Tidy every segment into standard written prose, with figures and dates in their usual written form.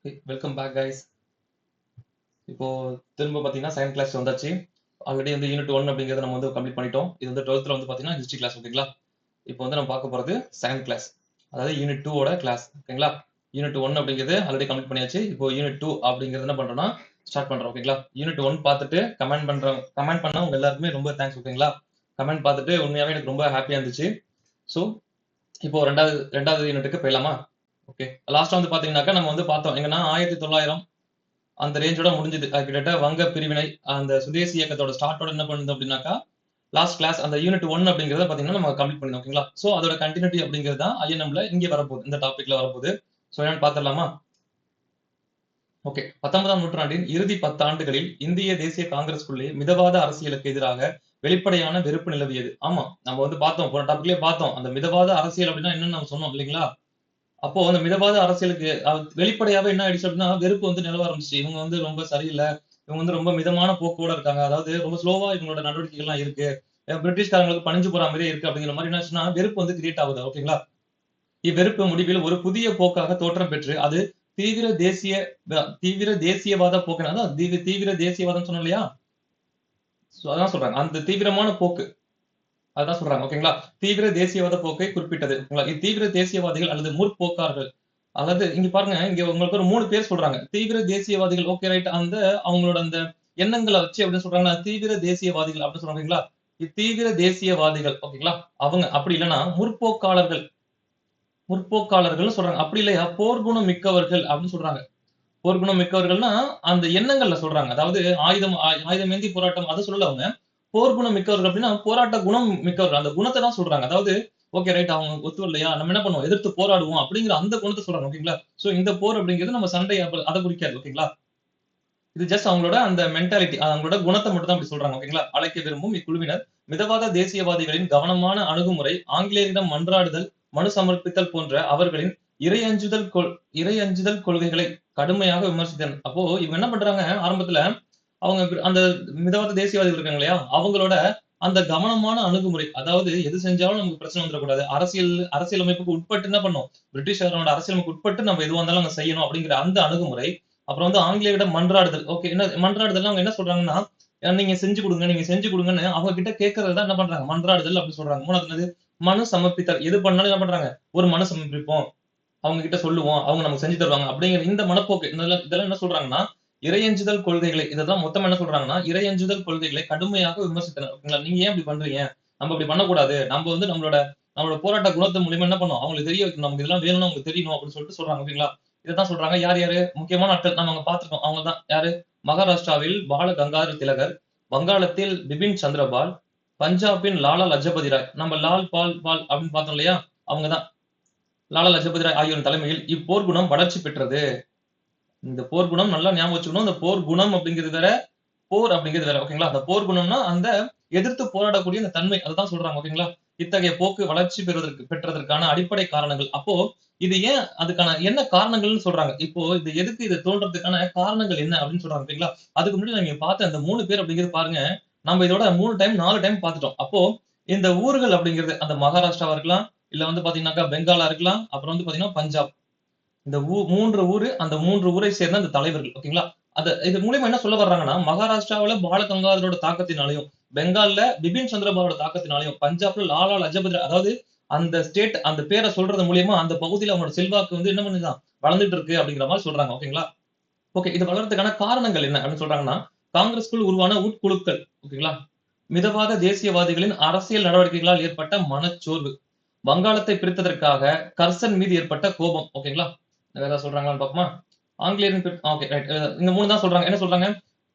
Welcome back guys. இப்போ திரும்ப பார்த்தீங்கன்னா செகண்ட் கிளாஸ் வந்தாச்சு. ஆல்ரெடி வந்து யூனிட் 1 அப்படிங்கிறத நம்ம வந்து கம்ப்ளீட் பண்ணிட்டோம். இது வந்து 12th வந்து பார்த்தீங்கன்னா ஹிஸ்ட்ரி கிளாஸ் ஓகேங்களா. இப்போ வந்து நம்ம பார்க்க போறது செகண்ட் கிளாஸ், அதாவது யூனிட் 2 ஓட கிளாஸ் ஓகேங்களா. யூனிட் 1 அப்படிங்கிறது ஆல்ரெடி கம்ப்ளீட் பண்ணியாச்சு. இப்போ யூனிட் 2 அப்படிங்கிறது என்ன பண்றோம்னா ஸ்டார்ட் பண்றோம் ஓகேங்களா. யூனிட் 1 பார்த்துட்டு கமெண்ட் பண்ண உங்க எல்லாருக்குமே ரொம்ப தேங்க்ஸ் ஓகேங்களா. கமெண்ட் பார்த்துட்டு உண்மையாவே எனக்கு ரொம்ப ஹாப்பியா இருந்துச்சு. ஸோ இப்போ ரெண்டாவது யூனிட்டுக்கு போயிடலாமா. ஓகே, லாஸ்டா வந்து பாத்தீங்கன்னாக்கா நம்ம வந்து பார்த்தோம் எங்கன்னா 1900 அந்த ரேஞ்சோட முடிஞ்சது. கிட்டத்தட்ட வங்க பிரிவினை அந்த சுதேசி இயக்கத்தோட ஸ்டார்ட்டோட என்ன பண்ணுது அப்படின்னாக்கா லாஸ்ட் கிளாஸ் அந்த யூனிட் 1 அப்படிங்கறத பாத்தீங்கன்னா நம்ம கம்ப்ளீட் பண்ணிடோம் ஓகேங்களா. சோ அதோட கண்டினியூட்டி அப்படிங்கிறது தான் ஐஎன்எம்ல இங்க வரப்போகுது, இந்த டாபிக்ல வரப்போகுது. சோ என்னன்னு பாத்திரலாமா. ஓகே, 19ஆம் நூற்றாண்டின் இறுதி 10 ஆண்டுகளில் இந்திய தேசிய காங்கிரஸ்குள்ளே மிதவாத அரசியலுக்கு எதிராக வெளிப்படையான வெறுப்பு நிலவியது. ஆமா, நம்ம வந்து பார்த்தோம், போன டாபிக்லயே பார்த்தோம் அந்த மிதவாத அரசியல் அப்படின்னா என்னன்னு நம்ம சொன்னோம் இல்லைங்களா. அப்போ அந்த மிதவாத அரசியலுக்கு வெளிப்படையாவே என்ன ஆயிடுச்சு அப்படின்னா வெறுப்பு வந்து நிலவ ஆரம்பிச்சு. இவங்க வந்து ரொம்ப சரியில்லை, இவங்க வந்து ரொம்ப மிதமான போக்கோட இருக்காங்க, அதாவது ரொம்ப ஸ்லோவா இவங்களோட நடவடிக்கைகள்லாம் இருக்கு, பிரிட்டிஷ்காரங்களுக்கு பணிஞ்சு போற மாதிரியே இருக்கு அப்படிங்கிற மாதிரி என்னாச்சுன்னா வெறுப்பு வந்து கிரியேட் ஆகுது ஓகேங்களா. இவ்வெறுப்பு முடிவில் ஒரு புதிய போக்காக தோற்றம் பெற்று அது தீவிர தேசிய தீவிர தேசியவாத போக்கு, அதான் தீவிர தேசியவாதம் சொன்னோம் இல்லையா. அதான் சொல்றாங்க அந்த தீவிரமான போக்கு, அதான் சொல்றாங்க ஓகேங்களா. தீவிர தேசியவாத போக்கை குறிப்பிட்டது ஓகேங்களா. தீவிர தேசியவாதிகள் அல்லது முற்போக்காளர்கள், அதாவது இங்க பாருங்க, இங்க உங்களுக்கு ஒரு 3 பேர் சொல்றாங்க. தீவிர தேசியவாதிகள் ஓகே ரைட், அந்த அவங்களோட அந்த எண்ணங்களை வச்சு அப்படின்னு சொல்றாங்கன்னா தீவிர தேசியவாதிகள் அப்படின்னு சொல்றாங்களா. தீவிர தேசியவாதிகள் ஓகேங்களா, அவங்க அப்படி இல்லைன்னா முற்போக்காளர்கள், முற்போக்காளர்கள் சொல்றாங்க. அப்படி இல்லையா போர்க்குணம் மிக்கவர்கள் அப்படின்னு சொல்றாங்க. போர்க்குணம் மிக்கவர்கள்னா அந்த எண்ணங்கள்ல சொல்றாங்க. அதாவது ஆயுதம் ஏந்தி போராட்டம் அதை சொல்லல அவங்க. போர்க்குணம் மிக்கவர்கள் அப்படின்னா போராட்ட குணம் மிக்கவர்கள், அந்த குணத்தை தான் சொல்றாங்க. அதாவது ஓகே ரைட், அவங்க ஒத்து இல்லையா நம்ம என்ன பண்ணுவோம், எதிர்த்து போராடுவோம் அப்படிங்கிற அந்த குணத்தை சொல்றாங்க ஓகேங்களா. சோ இந்த போர் அப்படிங்கிறது நம்ம சண்டை அதை குறிக்காது ஓகேங்களா. இது ஜஸ்ட் அவங்களோட அந்த மென்டாலிட்டி, அவங்களோட குணத்தை மட்டும் தான் அப்படி சொல்றாங்க ஓகேங்களா. அழைக்க விரும்பும் இக்குழுவினர் மிதவாத தேசியவாதிகளின் கவனமான அணுகுமுறை, ஆங்கிலேயரிடம் மன்றாடுதல், மனு சமர்ப்பித்தல் போன்ற அவர்களின் இறையஞ்சுதல் இறையஞ்சுதல் கொள்கைகளை கடுமையாக விமர்சித்தனர். அப்போ இவங்க என்ன பண்றாங்க ஆரம்பத்துல, அவங்க அந்த மிதவாத தேசியவாதிகள் இருக்காங்க இல்லையா, அவங்களோட அந்த கவனமான அணுகுமுறை, அதாவது எது செஞ்சாலும் நமக்கு பிரச்சனை வந்துடக்கூடாது, அரசியலமைப்புக்கு உட்பட்டு என்ன பண்ணும், பிரிட்டிஷாரோட அரசியலமைப்புக்கு உட்பட்டு நம்ம எதுவா இருந்தாலும் அங்க செய்யணும் அப்படிங்கிற அந்த அணுகுமுறை. அப்புறம் வந்து ஆங்கிலேயரிடம் மன்றாடுதல். ஓகே, என்ன மன்றாடுதல், அவங்க என்ன சொல்றாங்கன்னா நீங்க செஞ்சு கொடுங்க, நீங்க செஞ்சு கொடுங்கன்னு அவங்க கிட்ட கேட்கறதுதான் என்ன பண்றாங்க மன்றாடுதல் அப்படின்னு சொல்றாங்க. மூணாவது என்னது, மனு சமர்ப்பித்தல். எது பண்ணாலும் என்ன பண்றாங்க, ஒரு மனு சமர்ப்பிப்போம், அவங்க கிட்ட சொல்லுவோம், அவங்க நமக்கு செஞ்சு தருவாங்க அப்படிங்கிற இந்த மனப்போக்கு. இதெல்லாம் என்ன சொல்றாங்கன்னா இறையஞ்சுதல் கொள்கைகளை, இதெல்லாம் மொத்தமா என்ன சொல்றாங்கன்னா இறையஞ்சுதல் கொள்கைகளை கடுமையாக விமர்சித்தனர் ஓகேங்களா. நீங்க ஏன் அப்படி பண்றீங்க, நம்ம அப்படி பண்ணக்கூடாது, நம்ம வந்து நம்மளோட நம்மளோட போராட்ட குணத்தின் மூலியமா என்ன பண்ணும், அவங்களுக்கு தெரிய வைக்கணும், நமக்கு இதெல்லாம் வேணும்னு அவங்களுக்கு தெரியணும் அப்படின்னு சொல்லிட்டு சொல்றாங்க ஓகேங்களா. இதைத்தான் சொல்றாங்க. யார் யாரு முக்கியமான ஆட்கள் நம்ம அங்க பார்த்திருக்கோம், அவங்க தான் யாரு, மகாராஷ்டிராவில் பால கங்காதர திலகர், வங்காளத்தில் பிபின் சந்திரபால், பஞ்சாபின் லாலா லஜபதி ராய், நம்ம லால் பால் பால் அப்படின்னு பார்த்தோம் இல்லையா, அவங்கதான் லாலா லஜபதி ராய் ஆகியோரின் தலைமையில் இப்போர்க்குணம் வளர்ச்சி பெற்றது. இந்த போர் குணம் நல்லா ஞாபகம் வச்சுக்கணும். இந்த போர் குணம் அப்படிங்கிறது வேற, போர் அப்படிங்கிறது வேற ஓகேங்களா. அந்த போர் குணம்னா அந்த எதிர்த்து போராடக்கூடிய அந்த தன்மை, அதுதான் சொல்றாங்க ஓகேங்களா. இத்தகைய போக்கு வளர்ச்சி பெற்றதற்கான அடிப்படை காரணங்கள். அப்போ இது ஏன், அதுக்கான என்ன காரணங்கள்னு சொல்றாங்க. இப்போ இது எதுக்கு இது தோன்றதுக்கான காரணங்கள் என்ன அப்படின்னு சொல்றாங்க ஓகேங்களா. அதுக்கு முன்னாடி நீங்க பார்த்த அந்த 3 பேர் அப்படிங்கிறது பாருங்க, நம்ம இதோட 3 டைம் 4 டைம் பார்த்துட்டோம். அப்போ இந்த ஊர்கள் அப்படிங்கிறது அந்த மகாராஷ்டிராவா இருக்கலாம், இல்ல வந்து பாத்தீங்கன்னாக்கா பெங்காலா இருக்கலாம், அப்புறம் வந்து பாத்தீங்கன்னா பஞ்சாப், இந்த 3 ஊரு, அந்த 3 ஊரை சேர்ந்த அந்த தலைவர்கள் ஓகேங்களா. இது மூலியமா என்ன சொல்ல வர்றாங்கன்னா, மகாராஷ்டிராவுல பால கங்காதரோட தாக்கத்தினாலையும், பெங்கால்ல பிபின் சந்திரபாலோட தாக்கத்தினாலையும், பஞ்சாப்ல லாலா லஜபதி ராய், அதாவது அந்த ஸ்டேட் அந்த பேரை சொல்றது மூலியமா அந்த பகுதியில அவங்களோட செல்வாக்கு வந்து என்ன பண்ணுதான் வளர்ந்துட்டு இருக்கு அப்படிங்கிற மாதிரி சொல்றாங்க ஓகேங்களா. ஓகே, இது வளர்றதுக்கான காரணங்கள் என்ன அப்படின்னு சொல்றாங்கன்னா, காங்கிரஸ்குள் உருவான உட்குழுக்கள் ஓகேங்களா, மிதவாத தேசியவாதிகளின் அரசியல் நடவடிக்கைகளால் ஏற்பட்ட மனச்சோர்வு, வங்காளத்தை பிரித்ததற்காக கர்சன் மீது ஏற்பட்ட கோபம் ஓகேங்களா. வேற ஏதாவது சொல்றாங்களான்னு பாப்போமா. ஆங்கிலேயரின் ஓகே ரைட், இந்த 3 தான் சொல்றாங்க. என்ன சொல்றாங்க,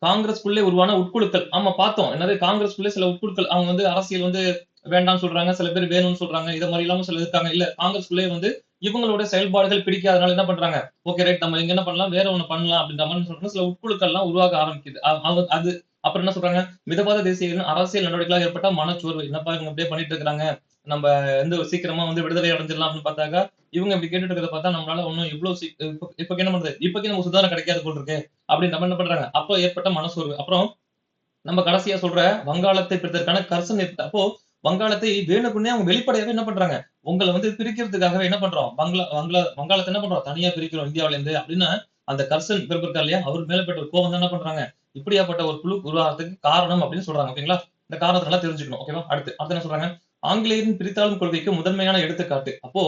காங்கிரஸ்குள்ளே உருவான உட்குழுக்கள். ஆமா பார்த்தோம், என்னது காங்கிரஸ்குள்ளே சில உட்குழுக்கள், அவங்க வந்து அரசியல் வந்து வேண்டாம்னு சொல்றாங்க, சில பேர் வேணும்னு சொல்றாங்க, இத மாதிரி இல்லாம சில இருக்காங்க. இல்ல காங்கிரஸ்குள்ளே வந்து இவங்களோட செயல்பாடுகள் பிடிக்காதனால என்ன பண்றாங்க, ஓகே ரைட் நம்ம இங்க என்ன பண்ணலாம், வேற ஒண்ணு பண்ணலாம் அப்படின்ற மாதிரி சொல்றாங்க. சில உட்குழுக்கள்லாம் உருவாக ஆரம்பிக்குது. அது அப்புறம் என்ன சொல்றாங்க, மிதவாத தேசியங்களின் அரசியல் நடவடிக்கைகளால் ஏற்பட்ட மனச்சோர்வு. என்னப்பா இவங்க இப்படியே பண்ணிட்டு இருக்காங்க, நம்ம வந்து சீக்கிரமா வந்து விடுதலை அடைஞ்சிடலாம் அப்படின்னு பார்த்தாக்கா, இவங்க இப்படி கேட்டுட்டு இருக்கிறத பார்த்தா நம்மளால ஒண்ணும் இவ்வளவு இப்ப என்ன பண்றது, இப்பக்கே நமக்கு சுதாரணை கிடைக்காது போல் இருக்கு அப்படின்னு நம்ம என்ன பண்றாங்க, அப்போ ஏற்பட்ட மனசோர்வு. அப்புறம் நம்ம கடைசியா சொல்ற வங்காளத்தை பிரித்ததற்கான கர்சன் ஏற்பட்ட அப்போ வங்காளத்தை வேணுக்குன்னே அவங்க வெளிப்படையாவே என்ன பண்றாங்க, உங்களை வந்து பிரிக்கிறதுக்காகவே என்ன பண்றோம், வங்காளத்தை என்ன பண்றோம், தனியா பிரிக்கிறோம் இந்தியாவில இருந்து அப்படின்னு அந்த கர்சன் இருக்கார் இல்லையா, அவர் மேல பெற்ற கோபம் தான் என்ன பண்றாங்க, இப்படியாப்பட்ட ஒரு குழு உருவாகிறதுக்கு காரணம் அப்படின்னு சொல்றாங்க. ஓகேங்களா? இந்த காரணத்தை நல்லா தெரிஞ்சுக்கணும். ஓகேவா? அடுத்து என்ன சொல்றாங்க, ஆங்கிலேயரின் பிரித்தாளும் கொள்கைக்கு முதன்மையான எடுத்துக்காட்டு. அப்போ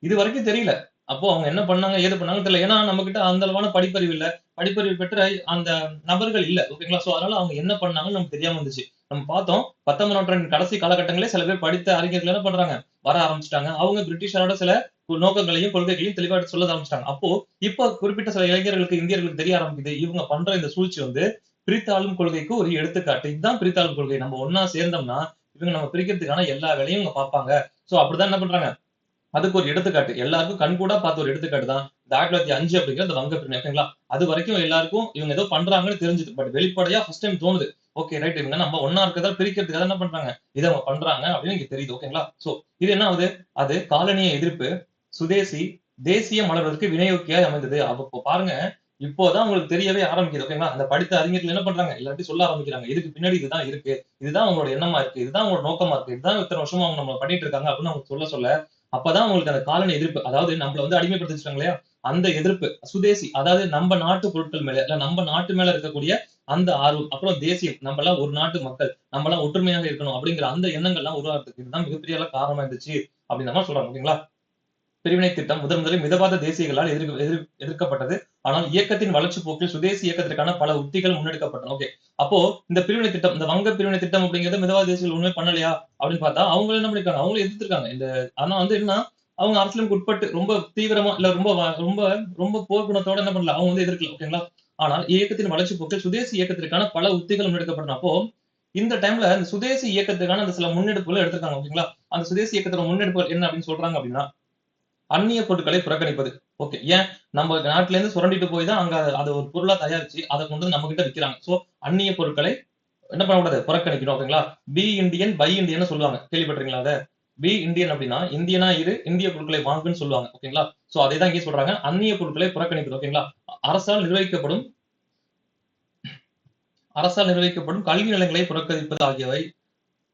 இது வரைக்கும் தெரியல. அப்போ அவங்க என்ன பண்ணாங்க, ஏது பண்ணாங்கன்னு தெரியல. ஏன்னா நம்ம கிட்ட அந்த அளவான படிப்பறிவு இல்ல. படிப்பறிவு பெற்ற அந்த நபர்கள் இல்ல. ஓகேங்களா? சோ அதனால அவங்க என்ன பண்ணாங்கன்னு நமக்கு தெரியாம இருந்துச்சு. நம்ம பார்த்தோம் 19ஆம் நூற்றாண்டின் கடைசி காலகட்டங்களே சில பேர் படித்த அறிஞர்கள் என்ன பண்றாங்க, வர ஆரம்பிச்சுட்டாங்க. அவங்க பிரிட்டிஷாரோட சில நோக்கங்களையும் கொள்கைகளையும் தெளிவா சொல்ல ஆரம்பிச்சிட்டாங்க. அப்போ இப்ப குறிப்பிட்ட சில இளைஞர்களுக்கு, இந்தியர்களுக்கு தெரிய ஆரம்பிக்குது. இவங்க பண்ற இந்த சூழ்ச்சி வந்து பிரித்தாளும் கொள்கைக்கு ஒரு எடுத்துக்காட்டு. இதுதான் பிரித்தாளும் கொள்கை. நம்ம ஒண்ணா சேர்ந்தோம்னா இவங்க நம்ம பிரிக்கிறதுக்கான எல்லா வேலையும் இவங்க பார்ப்பாங்க. சோ அப்படிதான் என்ன பண்றாங்க, அதுக்கு ஒரு எடுத்துக்காட்டு. எல்லாருக்கும் கண்கூடா பார்த்த ஒரு எடுத்துக்காட்டு தான் இந்த 1905 அப்படிங்கிற அந்த வங்க பிரிவினை. ஓகேங்களா? அது வரைக்கும் எல்லாருக்கும் இவங்க ஏதோ பண்றாங்கன்னு தெரிஞ்சுது. பட் வெளிப்படையா ஃபர்ஸ்ட் டைம் தோணுது. ஓகே ரைட், இவங்க நம்ம ஒண்ணா இருக்கிறதா பிரிக்கிறதுக்காக என்ன பண்றாங்க, இத அவங்க பண்றாங்க அப்படின்னு இங்க தெரியுது. ஓகேங்களா? சோ இது என்ன ஆகுது, அது காலனிய எதிர்ப்பு, சுதேசி, தேசிய மலர்வதற்கு வினையூக்கியாய் அமைந்தது. அப்போ பாருங்க, இப்போதான் உங்களுக்கு தெரியவே ஆரம்பிக்குது. ஓகேங்களா? அந்த படித்த அறிஞர்கள் என்ன பண்றாங்க, எல்லாத்தையும் சொல்ல ஆரம்பிக்கிறாங்க. இதுக்கு பின்னாடி இதுதான் இருக்கு. இதுதான் அவங்களோட எண்ணமா இருக்கு. இதுதான் அவங்களோட நோக்கமா இருக்கு. இதுதான் இத்தனை வருஷமா அவங்க நம்ம பண்ணிட்டு இருக்காங்க அப்படின்னு அவங்க சொல்ல அப்பதான் உங்களுக்கு அந்த காலனி எதிர்ப்பு, அதாவது நம்மள வந்து அடிமைப்படுத்தி வச்சிருக்காங்க இல்லையா, அந்த எதிர்ப்பு, சுதேசி, அதாவது நம்ம நாட்டு பொருட்கள் மேல, இல்ல நம்ம நாட்டு மேல இருக்கக்கூடிய அந்த ஆர்வம், அப்புறம் தேசியம், நம்ம எல்லாம் ஒரு நாட்டு மக்கள், நம்ம எல்லாம் ஒற்றுமையாக இருக்கணும் அப்படிங்கிற அந்த எண்ணங்கள் எல்லாம் உருவாக்குறதுக்கு இதுதான் மிகப்பெரிய காரணமா இருந்துச்சு அப்படின்ற மாதிரி சொல்றாங்க. ஓகேங்களா? பிரிவினை திட்டம் முதலில் மிதவாத தேசியங்களால் எதிர்க்கப்பட்டது. ஆனால் இயக்கத்தின் வளர்ச்சி போக்கில் சுதேசி இயக்கத்திற்கான பல உத்திகள் முன்னெடுக்கப்பட்டன. ஓகே. அப்போ இந்த பிரிவினை திட்டம், இந்த வங்க பிரிவினை திட்டம் அப்படிங்கிறது மிதவாத தேசியர்கள் ஒண்ணுமே பண்ணலையா அப்படின்னு பார்த்தா, அவங்க என்ன பண்ணிருக்காங்க, அவங்களும் எதிர்த்திருக்காங்க. ஆனா வந்து என்ன, அவங்க அரசியலுக்கு உட்பட்டு ரொம்ப தீவிரமா இல்ல ரொம்ப ரொம்ப போர்க்குணத்தோட என்ன பண்ணல, அவங்க வந்து எதிர்க்கல. ஓகேங்களா? ஆனால் இயக்கத்தின் வளர்ச்சி போக்கில் சுதேசி இயக்கத்திற்கான பல உத்திகள் முன்னெடுக்கப்பட்டன. அப்போ இந்த டைம்ல இந்த சுதேசி இயக்கத்துக்கான அந்த சில முன்னெடுப்புகளை எடுத்திருக்காங்க. ஓகேங்களா? அந்த சுதேசி இயக்கத்தோட முன்னெடுப்புகள் என்ன அப்படின்னு சொல்றாங்க அப்படின்னா, அந்நிய பொருட்களை புறக்கணிப்பது. ஓகே. ஏன்? நம்ம நாட்டுல இருந்து சுரண்டிட்டு போய் தான் அங்க அத ஒரு பொருளா தயாரிச்சு அத கொண்டு வந்து நம்ம கிட்ட விக்கிறாங்க. சோ அந்நிய பொருட்களை என்ன பண்ணக்கூடாது? புறக்கணிக்கணும். ஓகேங்களா? பி இண்டியன், பை இண்டியன்னு சொல்லுவாங்க. கேள்விப்பட்டிருக்கீங்களா அத? பி இண்டியன் அப்படின்னா, இந்தியனா இரு, இந்திய பொருட்களை வாங்குன்னு சொல்லுவாங்க. ஓகேங்களா? சோ அதே தான் இங்கே சொல்றாங்க. அந்நிய பொருட்களை புறக்கணிப்பது. ஓகேங்களா? அரசால் நிர்வகிக்கப்படும் அரசால் நிர்வகிக்கப்படும் கல்வி நிலையங்களை புறக்கணிப்பது ஆகியவை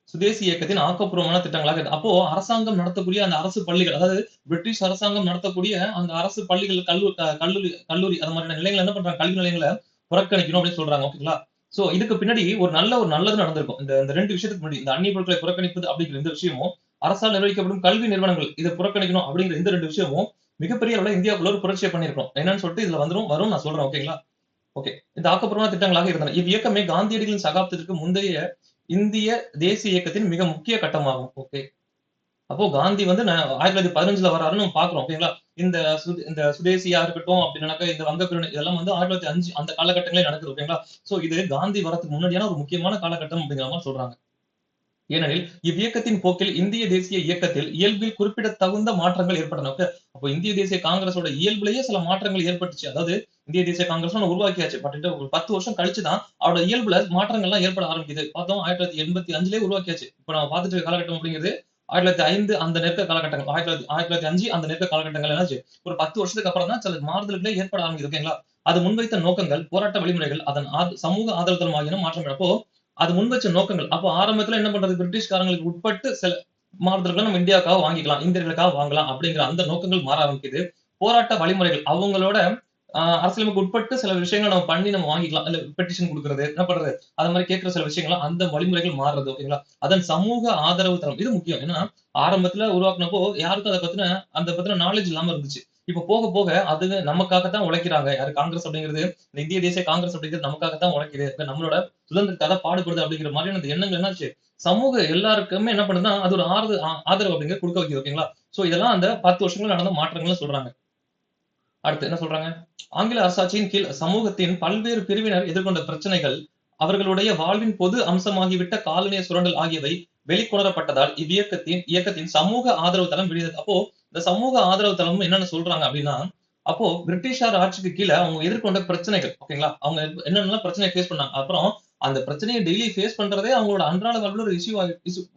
சுதேசி இயக்கத்தின் ஆக்கப்பூர்வமான திட்டங்களாக அப்போ அரசாங்கம் நடத்தக்கூடிய அந்த அரசு பள்ளிகள், அதாவது பிரிட்டிஷ் அரசாங்கம் நடத்தக்கூடிய அந்த அரசு பள்ளிகள், கல்லூரி அந்த மாதிரியான நிலையங்கள் என்ன பண்றாங்க, கல்வி நிலையங்களை புறக்கணிக்கணும் அப்படின்னு சொல்றாங்க. ஓகேங்களா? சோ இதுக்கு பின்னாடி ஒரு நல்லது நடந்திருக்கும். இந்த ரெண்டு விஷயத்துக்கு முன்னாடி இந்த அந்நிய பொருட்களை புறக்கணிப்பது அப்படிங்கிற இந்த விஷயமும், அரசால் நிர்வகிக்கப்படும் கல்வி நிறுவனங்கள் இதை புறக்கணிக்கணும் அப்படிங்கிற இந்த ரெண்டு விஷயமும் மிகப்பெரிய அளவுல இந்தியாவுக்குள்ள ஒரு புரட்சியை பண்ணிருக்கோம். என்னன்னு சொல்லிட்டு இதுல வரும் நான் சொல்றேன். ஓகேங்களா? ஓகே. இந்த ஆக்கப்பூர்வமான திட்டங்களாக இருந்தன. இவ்வியக்கமே காந்தியடிகளின் சகாப்தத்திற்கு முந்தைய இந்திய தேசிய இயக்கத்தின் மிக முக்கிய கட்டமாகும். ஓகே. அப்போ காந்தி வந்து 1915ல வர்றாருன்னு நம்ம பார்க்கிறோம். ஓகேங்களா? இந்த சுதேசியா இருக்கட்டும், அப்படின்னாக்கா இந்த வங்க பிரிவினை இதெல்லாம் வந்து 1905 அந்த காலகட்டங்களே நடக்குது. ஓகேங்களா? சோ இது காந்தி வரதுக்கு முன்னாடியான ஒரு முக்கியமான காலகட்டம் அப்படிங்கிற மாதிரி சொல்றாங்க. ஏனெனில் இவ்வியக்கத்தின் போக்கில் இந்திய தேசிய இயக்கத்தில் இயல்பில் குறிப்பிடத்தகுந்த மாற்றங்கள் ஏற்பட்டன. ஓகே. அப்போ இந்திய தேசிய காங்கிரஸோட இயல்புலயே சில மாற்றங்கள் ஏற்பட்டுச்சு. அதாவது இந்திய தேசிய காங்கிரஸ் ஒண்ணு உருவாக்கியாச்சு. பட் ஒரு 10 வருஷம் கழிச்சு தான் அவரோட இயல்புல மாற்றங்கள் எல்லாம் ஏற்பட ஆரம்பிக்குது. பார்த்தோம் 1985லயே உருவாக்கியாச்சு. இப்ப நம்ம பார்த்துட்டு இருக்க காலகட்டம் அப்படிங்கிறது 1905 அந்த நெருக்க காலகட்டங்கள். 1905 அந்த நெருக்க காலகட்டங்கள் என்னாச்சு? ஒரு 10 வருஷத்துக்கு அப்புறம் தான் சில மாறுதல்களே ஏற்பட ஆரம்பிக்குது. ஓகேங்களா? அது முன்வைத்த நோக்கங்கள், போராட்ட வழிமுறைகள், அதன் சமூக ஆதரவு தளம் ஆகியன மாற்றம். அப்போ அது முன் வச்ச நோக்கங்கள். அப்போ ஆரம்பத்துல என்ன பண்றது? பிரிட்டிஷ்காரங்களுக்கு உட்பட்டு சில மாறுதல்கள நம்ம இந்தியாவுக்காக வாங்கிக்கலாம். இந்தியர்களுக்காக வாங்கலாம் அப்படிங்கிற அந்த நோக்கங்கள் மாற ஆரம்பிக்குது. போராட்ட வழிமுறைகள் அவங்களோட அரசியலமைப்புக்கு உட்பட்டு சில விஷயங்கள நம்ம பண்ணி நம்ம வாங்கிக்கலாம். இல்ல பெட்டிஷன் குடுக்குறது, என்ன பண்றது? அது மாரி கேட்கிற சில விஷயங்கள்லாம் அந்த வழிமுறைகள் மாறுறது. ஓகேங்களா? அதன் சமூக ஆதரவு தளம். இது முக்கியம். ஏன்னா, ஆரம்பத்துல உருவாக்குனப்போ யாருக்கும் அத பத்தின நாலேட்ஜ் இல்லாம இருந்துச்சு. இப்ப போக போக அது நமக்காக தான் உழைக்கிறாங்க. யாரு காங்கிரஸ் அப்படிங்கிறது, இந்த இந்திய தேசிய காங்கிரஸ் அப்படிங்கிறது நமக்காக தான் உழைக்குது. நம்மளோட சுதந்திரத்துக்காக பாடுபடுது அப்படிங்கிற மாதிரியான அந்த எண்ணங்கள் என்னாச்சு? சமூக எல்லாருக்குமே என்ன பண்ணுதுன்னா, அது ஒரு ஆதரவு அப்படிங்கிறது குடுக்க வைக்குது. ஓகேங்களா? சோ இதெல்லாம் அந்த 10 வருஷங்கள்ல நடந்த மாற்றங்கள்னு சொல்றாங்க. அடுத்து என்ன சொல்றாங்க? ஆங்கில அரசாட்சியின் கீழ் சமூகத்தின் பல்வேறு பிரிவினர் எதிர்கொண்ட பிரச்சனைகள், அவர்களுடைய வாழ்வின் பொது அம்சமாகிவிட்ட காலனிய சுரண்டல் ஆகியவை வெளிக்கொணரப்பட்டதால் இயக்கத்தின் சமூக ஆதரவு தளம் விரிந்தது. அப்போ இந்த சமூக ஆதரவு தளம் என்னன்னு சொல்றாங்க அப்படின்னா, அப்போ பிரிட்டிஷார் ஆட்சிக்கு கீழ அவங்க எதிர்கொண்ட பிரச்சனைகள், ஓகேங்களா? அவங்க என்னென்னலாம் பிரச்சனைய ஃபேஸ் பண்ணாங்க. அப்புறம் அந்த பிரச்சனைய டெய்லி ஃபேஸ் பண்றதே அவங்களோட அன்றாட வாழ்வுல ஒரு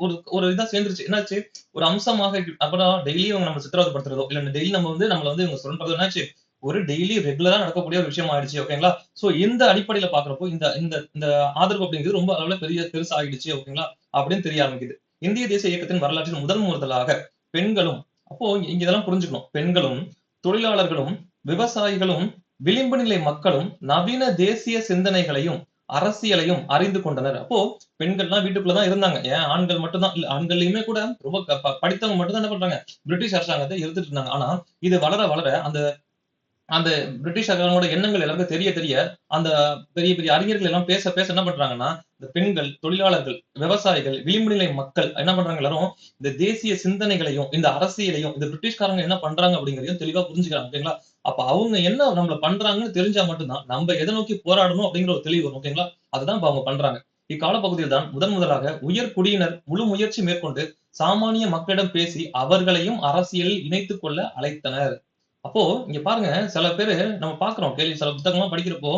ஒரு ஒரு இதா சேர்ந்துருச்சு. என்னாச்சு? ஒரு அம்சமாக அப்புறம் டெய்லி அவங்க நம்ம சித்திரவதைப்படுத்துறதோ, இல்ல டெய்லி நம்மள வந்து இவங்க சுரண்டுறதோ என்னாச்சு? ஒரு டெய்லி ரெகுலரா நடக்கக்கூடிய ஒரு விஷயம் ஆயிடுச்சு. ஓகேங்களா? சோ இந்த அடிப்படையில பார்க்கிறப்போ இந்த இந்த இந்த ஆதரவு அப்படிங்கிறது ரொம்ப அளவுல பெருசாகிடுச்சு. ஓகேங்களா? அப்படின்னு தெரிய ஆரம்பிக்குது. இந்திய தேசிய இயக்கத்தின் வரலாற்றில் முதலாக பெண்களும், அப்போ இங்க இதெல்லாம் புரிஞ்சுக்கணும், பெண்களும், தொழிலாளர்களும், விவசாயிகளும், விளிம்பு நிலை மக்களும் நவீன தேசிய சிந்தனைகளையும் அரசியலையும் அறிந்து கொண்டனர். அப்போ பெண்கள்லாம் வீட்டுக்குள்ளதான் இருந்தாங்க. ஏன் ஆண்கள் மட்டும்தான் இல்ல, ஆண்கள்லயுமே கூட ரொம்ப படித்தவங்க மட்டும் தான் என்ன பண்றாங்க, பிரிட்டிஷ் அரசாங்கத்தை எதிர்த்துட்டு இருந்தாங்க. ஆனா இது வளர வளர அந்த அந்த பிரிட்டிஷாரோட எண்ணங்கள் எல்லாருக்கும் தெரிய தெரிய அந்த பெரிய பெரிய அறிஞர்கள் எல்லாம் பேச பேச என்ன பண்றாங்கன்னா, இந்த பெண்கள், தொழிலாளர்கள், விவசாயிகள், விளிம்பு நிலை மக்கள் என்ன பண்றாங்க, எல்லாரும் இந்த தேசிய சிந்தனைகளையும் இந்த அரசியலையும் இந்த பிரிட்டிஷ்காரங்க என்ன பண்றாங்க அப்படிங்கறதையும் தெளிவா புரிஞ்சுக்கிறாங்க. ஓகேங்களா? அப்ப அவங்க என்ன நம்மள பண்றாங்கன்னு தெரிஞ்சா மட்டும்தான் நம்ம எதை நோக்கி போராடணும் அப்படிங்கிற ஒரு தெளிவு வரும். ஓகேங்களா? அதுதான் இப்ப அவங்க பண்றாங்க. இக்கால பகுதியில் தான் முதலாக உயர் குடியினர் முழு முயற்சி மேற்கொண்டு சாமானிய மக்களிடம் பேசி அவர்களையும் அரசியலில் இணைத்துக் கொள்ள அழைத்தனர். அப்போ இங்க பாருங்க, சில பேரு நம்ம பார்க்கிறோம், சில புத்தகம்லாம் படிக்கிறப்போ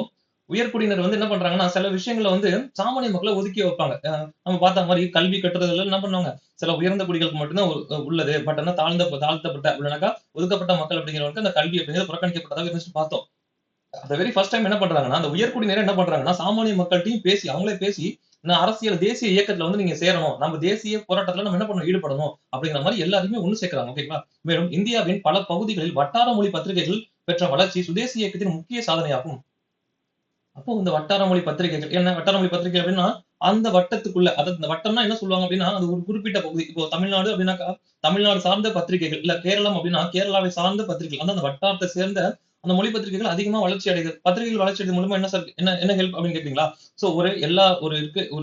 உயர்குடியினர் வந்து என்ன பண்றாங்கன்னா, சில விஷயங்கள வந்து சாமானிய மக்கள ஒதுக்கி வைப்பாங்க. நம்ம பார்த்த மாரி கல்வி கற்றதுல என்ன பண்ணுவாங்க, சில உயர்ந்த குடிகளுக்கு மட்டும் தான் உள்ளது. பட் ஆனா தாழ்த்தப்பட்ட அப்படின்னாக்கா ஒதுக்கப்பட்ட மக்கள் அப்படிங்கிறவங்களுக்கு அந்த கல்வி அப்படிங்கிறது புறக்கணிக்கப்பட்டதாக இருந்துச்சு பார்த்தோம். அந்த வெரி ஃபர்ஸ்ட் டைம் என்ன பண்றாங்கன்னா, அந்த உயர்குடியினர் என்ன பண்றாங்கன்னா, சாமானிய மக்கள்ட்டயும் பேசி, அவங்களே பேசி, நான் அரசியல் தேசிய இயக்கத்துல வந்து நீங்க சேரணும். நம்ம தேசிய போராட்டத்துல நம்ம என்ன பண்ணணும், ஈடுபடணும் அப்படிங்கிற மாரி எல்லாரையுமே ஒண்ணு சேர்க்கிறாங்க. ஓகேங்களா? மேலும் இந்தியாவின் பல பகுதிகளில் வட்டார மொழி பத்திரிகைகள் பெற்ற வளர்ச்சி சுதேசி இயக்கத்தின் முக்கிய சாதனையாகும். அப்போ இந்த வட்டார மொழி பத்திரிகைகள் என்ன வட்டார மொழி பத்திரிகை அப்படின்னா, அந்த வட்டத்துக்குள்ள, அதாவது இந்த வட்டம்னா என்ன சொல்லுவாங்க அப்படின்னா, அது ஒரு குறிப்பிட்ட பகுதி. இப்போ தமிழ்நாடு அப்படின்னாக்கா, தமிழ்நாடு சார்ந்த பத்திரிகைகள். இல்ல கேரளம் அப்படின்னா, கேரளாவை சார்ந்த பத்திரிகைகள். அந்த வட்டாரத்தை சேர்ந்த அந்த மொழி பத்திரிகைகள் அதிகமா வளர்ச்சி அடையுது. பத்திரிகைகள் வளர்ச்சி அடைவது மூலமா என்ன சார் என்ன என்ன ஹெல்ப் அப்படின்னு கேட்டீங்களா? சோ ஒரு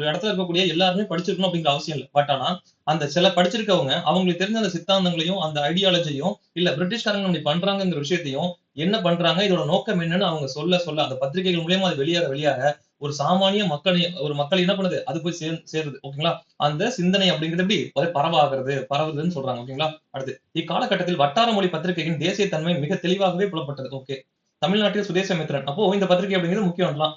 இடத்துல இருக்கக்கூடிய எல்லாருமே படிச்சிருக்கணும் அப்படிங்கிற அவசியம் இல்ல. பட் ஆனா, அந்த சில படிச்சிருக்கவங்க, அவங்களுக்கு தெரிஞ்ச அந்த சித்தாந்தங்களையும், அந்த ஐடியாலஜியும், இல்ல பிரிட்டிஷ்காரங்க இப்படி பண்றாங்கங்கிற விஷயத்தையும், என்ன பண்றாங்க, இதோட நோக்கம் என்னன்னு அவங்க சொல்ல சொல்ல, அந்த பத்திரிகைகள் மூலியமா அது வெளியாக ஒரு சாமானிய மக்கள் என்ன பண்ணுது, அது போய் சேருது. ஓகேங்களா? அந்த சிந்தனை அப்படிங்கிறது எப்படி பரவுதுன்னு சொல்றாங்க. ஓகேங்களா? அடுத்து இக்காலகட்டத்தில் வட்டார மொழி பத்திரிகையின் தேசிய தன்மை மிக தெளிவாகவே புலப்பட்டது. ஓகே. தமிழ்நாட்டில் சுதேசமித்திரன். அப்போ இந்த பத்திரிகை அப்படிங்கிறது முக்கியம்லாம்.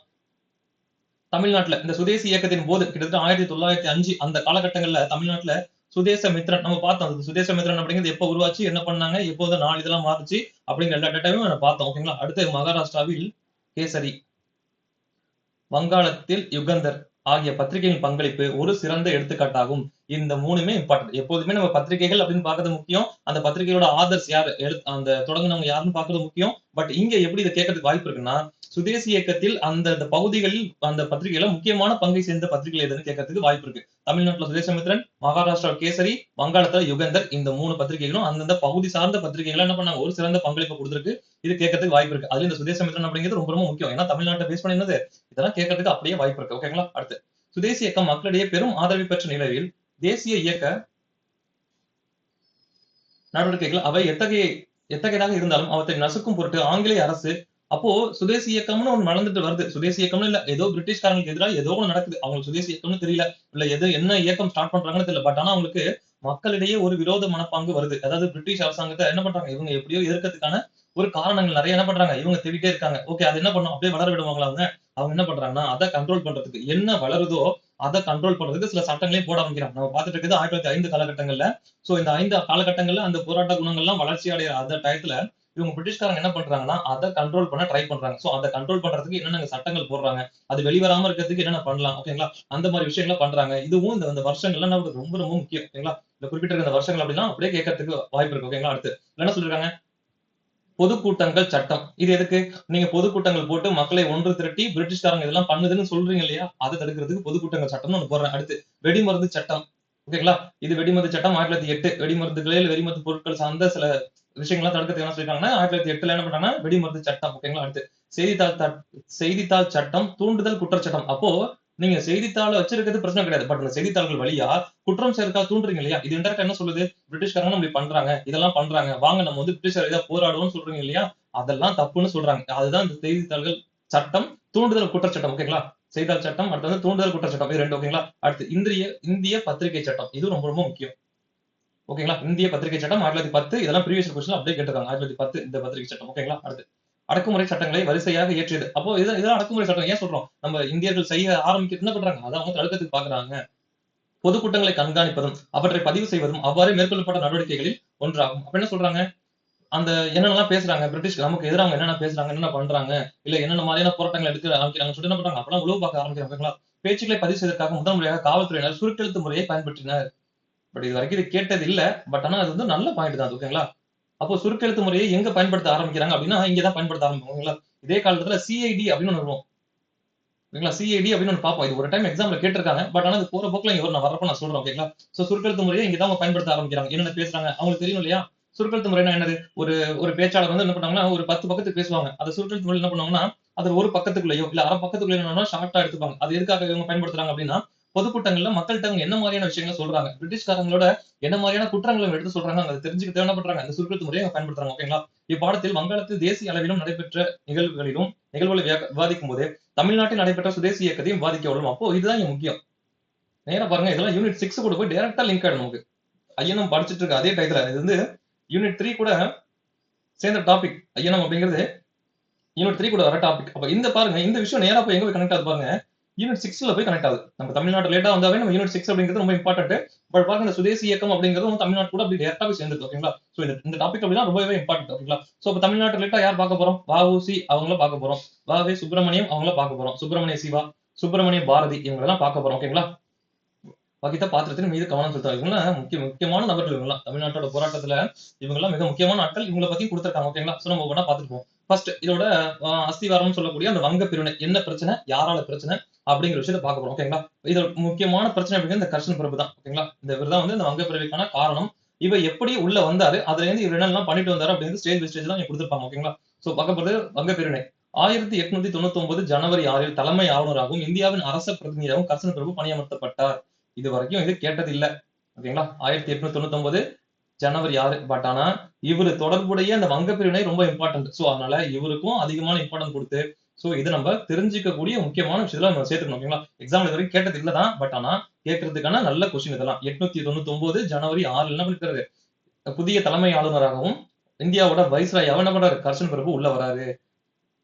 தமிழ்நாட்டுல இந்த சுதேசி இயக்கத்தின் போது கிட்டத்தட்ட 1905 அந்த காலகட்டங்கள்ல தமிழ்நாட்டுல சுதேசமித்திரன் நம்ம பார்த்தோம். அந்த சுதேசமித்திரன் அப்படிங்கிறது எப்ப உருவாச்சு, என்ன பண்ணாங்க, எப்போது நாள் இதெல்லாம் மாறுச்சு அப்படிங்கிற எல்லா டேட்டாவையும் நம்ம பார்த்தோம். ஓகேங்களா? அடுத்து மகாராஷ்டிராவில் கேசரி, வங்காளத்தில் யுகந்தர் ஆகிய பத்திரிகைகளின் பங்களிப்பு ஒரு சிறந்த எடுத்துக்காட்டாகும். இந்த 3மே இம்பார்ட்டன்ட். எப்போதுமே நம்ம பத்திரிகைகள் அப்படின்னு பார்க்கிறது முக்கியம். அந்த பத்திரிகையோட ஆதர்ஸ் யாரு, அந்த தொடங்குனவங்க யாருன்னு பார்க்கிறது முக்கியம். பட் இங்க எப்படி இத கேட்கறதுக்கு வாய்ப்பு இருக்குன்னா, சுதேசி இயக்கத்தில் அந்த பகுதிகளில் அந்த பத்திரிகையில முக்கியமான பங்கை சேர்ந்த பத்திரிகை எதுன்னு கேட்கறதுக்கு வாய்ப்பு இருக்கு. தமிழ்நாட்டுல சுதேசமித்திரன், மகாராஷ்டிரா கேசரி, வங்காளத்துல யுகந்தர், இந்த 3 பத்திரிகைகளும் அந்தந்த பகுதி சார்ந்த பத்திரிகைகள் என்ன பண்ணாங்க, ஒரு சிறந்த பங்களிப்பு கொடுத்திருக்கு. இது கேட்கறதுக்கு வாய்ப்பு இருக்கு. அதுல இந்த சுதேசமித்திரன் அப்படிங்கிறது ரொம்ப ரொம்ப முக்கியம். ஏன்னா தமிழ்நாட்டை பேஸ் பண்ணி என்னது, இதெல்லாம் கேட்கறதுக்கு அப்படியே வாய்ப்பு இருக்கு. ஓகேங்களா? அடுத்து சுதேசி இயக்கம் மக்களிடையே பெரும் ஆதரவு பெற்ற நிலையில் தேசிய இயக்க நடவடிக்கைகள் அவை எத்தகையதாக இருந்தாலும் அவற்றை நசுக்கும் பொருட்டு ஆங்கிலேய அரசு அப்போ சுதேசி இயக்கம்னு ஒண்ணு நடந்துட்டு வருது. சுதேசி இயக்கம்னு இல்ல, ஏதோ பிரிட்டிஷ்காரங்களுக்கு எதிராக ஏதோ ஒண்ணு நடக்குது. அவங்களுக்கு சுதேசி இயக்கம்னு தெரியல. இல்ல என்ன இயக்கம் ஸ்டார்ட் பண்றாங்கன்னு தெரியல. பட் ஆனா அவங்களுக்கு மக்களிடையே ஒரு விரோத மனப்பாங்கு வருது. அதாவது பிரிட்டிஷ் அரசாங்கத்தை என்ன பண்றாங்க, இவங்க எப்படியோ எதிர்க்கிறதுக்கான ஒரு காரணங்கள் நிறைய என்ன பண்றாங்க, இவங்க தேடிட்டே இருக்காங்க. ஓகே, அது என்ன பண்ணும், அப்படியே வளர விடுவாங்களா அவங்க? அவங்க என்ன பண்றாங்கன்னா, அதை கண்ட்ரோல் பண்றதுக்கு என்ன வளருதோ அதை கண்ட்ரோல் பண்றதுக்கு சில சட்டங்களையும் போட ஆரம்பிக்கிறாங்க. நம்ம பார்த்துட்டு இருக்கிறது 1905 காலகட்டங்கள்ல. சோ இந்த 5 காலகட்டங்கள்ல அந்த போராட்ட குணங்கள்லாம் வளர்ச்சி அடைய அந்த டயத்துல இவங்க பிரிட்டிஷ்காரங்க என்ன பண்றாங்கன்னா, அதை கண்ட்ரோல் பண்ண ட்ரை பண்றாங்க. சோ அதை கண்ட்ரோல் பண்றதுக்கு என்னென்ன சட்டங்கள் போடுறாங்க, அது வெளிவராம இருக்கிறதுக்கு என்னென்ன பண்ணலாம், ஓகேங்களா? அந்த மாதிரி விஷயங்களை பண்றாங்க. இதுவும் இந்த வருஷங்கள்ல நமக்கு ரொம்ப ரொம்ப முக்கியம். ஓகேங்களா? இந்த குறிப்பிட்ட இந்த வருஷங்கள் அப்படின்னா அப்படியே கேட்கறதுக்கு வாய்ப்பு இருக்கு. ஓகேங்களா? அடுத்து என்ன சொல்லிருக்காங்க, பொதுக்கூட்டங்கள் சட்டம். இது எதுக்கு? நீங்க பொதுக்கூட்டங்கள் போட்டு மக்களை ஒன்று திரட்டி பிரிட்டிஷ்காரங்க இதெல்லாம் பண்ணுதுன்னு சொல்றீங்க இல்லையா? அதை தடுக்கிறதுக்கு பொதுக்கூட்டங்கள் சட்டம்னு ஒண்ணு போடுறேன். அடுத்து வெடிமருந்து சட்டம். ஓகேங்களா? இது வெடிமருந்து சட்டம் 1908. வெடிமருந்துகளில் வெடிமருந்து பொருட்கள் சார்ந்த சில விஷயங்கள்லாம் தடுக்கிறதுக்கு என்ன சொல்லிருக்காங்கன்னா, 1908ல என்ன பண்றாங்கன்னா வெடிமருந்து சட்டம். ஓகேங்களா? அடுத்து செய்தித்தாள் செய்தித்தாள் சட்டம், தூண்டுதல் குற்றச்சட்டம். அப்போ நீங்க செய்தித்தாள வச்சிருக்கிறது பிரச்சனை கிடையாது. பட் அந்த செய்தித்தாள்கள் வழியா குற்றம் சேர்க்கா தூண்டுறீங்க இல்லையா? இது இன்டெரக்டா என்ன சொல்லுது? பிரிட்டிஷ்காரங்க இப்படி பண்றாங்க, இதெல்லாம் பண்றாங்க. வாங்க நம்ம வந்து பிரிட்டிஷ் எதிரா போராடுவோம்னு சொல்றீங்க இல்லையா? அதெல்லாம் தப்புன்னு சொல்றாங்க. அதுதான் இந்த செய்தித்தாள்கள் சட்டம், தூண்டுதல் குற்றச்சட்டம். ஓகேங்களா? செய்தித்தாள் சட்டம், அடுத்து வந்து தூண்டுதல் குற்றச்சட்டம். இது 2. ஓகேங்களா? அடுத்து இந்திய பத்திரிகை சட்டம். இது ரொம்ப ரொம்ப முக்கியம். ஓகேங்களா? இந்திய பத்திரிகை சட்டம் 1910. இதெல்லாம் ப்ரீவியஸ் கொஸ்டின்ல அப்படியே கேட்டிருக்காங்க. 1910 இந்த பத்திரிகை சட்டம். ஓகேங்களா? அடுத்து அடக்குமுறை சட்டங்களை வரிசையாக இயற்றியது. அப்போ இதெல்லாம் அடக்குமுறை சட்டம் ஏன் சொல்றோம்? நம்ம இந்தியர்கள் செய்ய ஆரம்பிக்க என்ன பண்றாங்க? அதை அவங்க தடுக்கிறதுக்கு பாக்குறாங்க. பொதுக்கூட்டங்களை கண்காணிப்பதும் அவற்றை பதிவு செய்வதும் அவ்வாறே மேற்கொள்ளப்பட்ட நடவடிக்கைகளில் ஒன்றாகும். அப்ப என்ன சொல்றாங்க, அந்த என்னென்னலாம் பேசுறாங்க, பிரிட்டிஷ் நமக்கு எதிரா அவங்க என்னென்ன பேசுறாங்க, என்னென்ன பண்றாங்க, இல்ல என்னென்ன மாதிரியான போராட்டங்கள் எடுக்க ஆரம்பிக்கிறாங்கன்னு சொல்லிட்டு என்ன பண்றாங்க, அப்பெல்லாம் உளவு பார்க்க ஆரம்பிக்கிறாங்க. ஓகேங்களா? பேச்சுக்களை பதிவு செய்வதற்காக முதல் முறையாக காவல்துறையினர் சுருக்கெழுத்து முறையை பயன்படுத்தினர். பட் இது வரைக்கும் இது கேட்டது இல்ல. பட் ஆனா அது வந்து நல்ல பாயிண்ட் தான் அது. ஓகேங்களா? அப்போ சுருக்கெழுத்து முறையை எங்க பயன்படுத்த ஆரம்பிக்கிறாங்க அப்படின்னா, இங்க தான் பயன்படுத்த ஆரம்பிப்பாங்க. ஓகேங்களா? இதே காலத்துல சிஐடி அப்படின்னு ஒண்ணு வரும். ஓகேங்களா? சிஐடி அப்படின்னு ஒண்ணு பார்ப்போம். இது ஒரு டைம் எக்ஸாம்ல கேட்டிருக்காங்க. பட் ஆனா இது போற போக்குல இங்க வரும். நான் வர்றப்ப நான் சொல்றேன். ஓகேங்களா? சோ சுருக்கெழுத்து முறையை இங்க தான் அவங்க பயன்படுத்த ஆரம்பிக்கிறாங்க. என்னென்ன பேசுறாங்க? அவங்களுக்கு தெரியும் இல்லையா? சுருக்கெழுத்து முறைன்னா என்னது? ஒரு ஒரு பேச்சாளர் வந்து என்ன பண்ணாங்கன்னா, ஒரு 10 பக்கத்துக்கு பேசுவாங்க. அத சுருக்கெழுத்து முறையில என்ன பண்ணுவாங்கன்னா, அது ஒரு பக்கத்துக்குள்ளேயோ, இல்ல அரை பக்கத்துக்குள்ளேயோ என்னன்னா ஷார்ட்டா எடுத்துப்பாங்க. அது எதுக்காக இவங்க பயன்படுத்துறாங்க அப்படின்னா, பொதுக்கூட்டங்கள்ல மக்கள்ட்ட அவங்க என்ன மாதிரியான விஷயங்கள சொல்றாங்க. பிரிட்டிஷ்காரங்களோட என்ன மாதிரியான குற்றங்கள இவங்க எடுத்து சொல்றாங்க. அத தெரிஞ்சுக்க என்ன பண்றாங்க? இந்த சுருக்கெழுத்து முறைய பயன்படுத்துறாங்க. ஓகேங்களா? இப்பாடத்தில் வங்காளத்தில் தேசிய அளவிலும் நடைபெற்ற நிகழ்வுகளை விவாதிக்கும் போது தமிழ்நாட்டில் நடைபெற்ற சுதேசி இயக்கத்தையும் விவாதிக்க உள்ளோம். அப்போ இதுதான் இங்க முக்கியம். நேரா பாருங்க இதெல்லாம் யூனிட் 6 கூட போய் டைரக்டா லிங்க் ஆயிடும் நமக்கு. ஐயனம் படிச்சிட்டு இருக்க அதே டயத்துல இது வந்து யூனிட் 3 கூட சேர்ந்த டாபிக். ஐயனம் அப்படிங்கிறது யூனிட் 3 கூட வர டாபிக். அப்ப இந்த பாருங்க இந்த விஷயம் நேரா போய் எங்க போய் கனெக்ட் ஆகுது பாருங்க. யூனிட் 6ல போய் கனெக்ட் ஆகுது. நம்ம தமிழ்நாடு லேட்டா வந்தாவே நம்ம யூனிட் 6 அப்படிங்கிறது ரொம்ப இம்பார்ட்டன்ட். பட் பாருங்க இந்த சுதேசி இயக்கம் அப்படிங்கிறது தமிழ்நாடு கூட அப்படி டைரக்டா போய் சேர்ந்துருக்கு. ஓகேங்களா? சோ இந்த டாபிக் அப்படின்னா ரொம்பவே இம்பார்ட்டன்ட். ஓகேங்களா? சோ இப்ப தமிழ்நாட்டு லேட்டா யார் பார்க்க போறோம்? வ.உ.சி அவங்கள பார்க்க போறோம். வ.வே. சுப்பிரமணியம் அவங்கள பார்க்க போறோம். சுப்பிரமணிய சிவா, சுப்பிரமணிய பாரதி இவங்க எல்லாம் பார்க்க போறோம். ஓகேங்களா? வகித்த பாத்திரத்தின் மீது கவனம் செலுத்துவாங்க. இவங்கலாம் முக்கியமான நபர்கள் இவங்கலாம். தமிழ்நாட்டோட போராட்டத்துல இவங்கலாம் மிக முக்கியமான ஆட்கள். இவங்கள பத்தி குடுத்திருக்காங்க. ஓகேங்களா? சோ நம்ம ஒவ்வொண்ணா பார்த்துட்டு போவோம். ஃபர்ஸ்ட் இதோட அஸ்திவாரம்னு சொல்லக்கூடிய அந்த வங்க பிரிவினை. என்ன பிரச்சனை? யாரால பிரச்சனை? அப்படிங்கிற விஷயத்த பார்க்க போறோம். ஓகேங்களா? இதோட முக்கியமான பிரச்சனை அப்படிங்கிறது இந்த கர்சன் பிரபு தான். ஓகேங்களா? இவர் தான் வந்து இந்த வங்க பிரிவுக்கான காரணம். இவர் எப்படி உள்ள வந்தாரு? அதுல இருந்து இவர் என்னெல்லாம் பண்ணிட்டு வந்தாரு அப்படிங்கிறது ஸ்டேஜ் பை ஸ்டேஜ் தான் இங்க குடுத்திருப்பாங்க. ஓகேங்களா? சோ பார்க்க போறது வங்க பிரிவினை. 1899 ஜனவரி 6ல் தலைமை ஆளுநராகவும் இந்தியாவின் அரச பிரதிநிதியாகவும் கர்சன் பிரபு பணியமர்த்தப்பட்டார். இது வரைக்கும் இது கேட்டது இல்ல. ஓகேங்களா? 1899 ஜனவரி 6. பட் ஆனா இவரு தொடர்புடைய அந்த வங்க பிரிவினை ரொம்ப இம்பார்ட்டன்ட். சோ அதனால இவருக்கும் அதிகமான இம்பார்ட்டன்ட் கொடுத்து சோ இது நம்ம தெரிஞ்சுக்கக்கூடிய முக்கியமான விஷயத்துல நம்ம சேர்த்துக்கணும். ஓகேங்களா? எக்ஸாம்ல இது வரைக்கும் கேட்டது இல்லதான். பட் ஆனா கேட்கறதுக்கான நல்ல கொஸ்டின் இதெல்லாம். 899 ஜனவரி 6 என்ன பண்ணிருக்காரு? புதிய தலைமை ஆளுநராகவும் இந்தியாவோட வைஸ்ராயாவும் என்ன பண்றாரு? கர்சன் பிரபு உள்ள வராரு.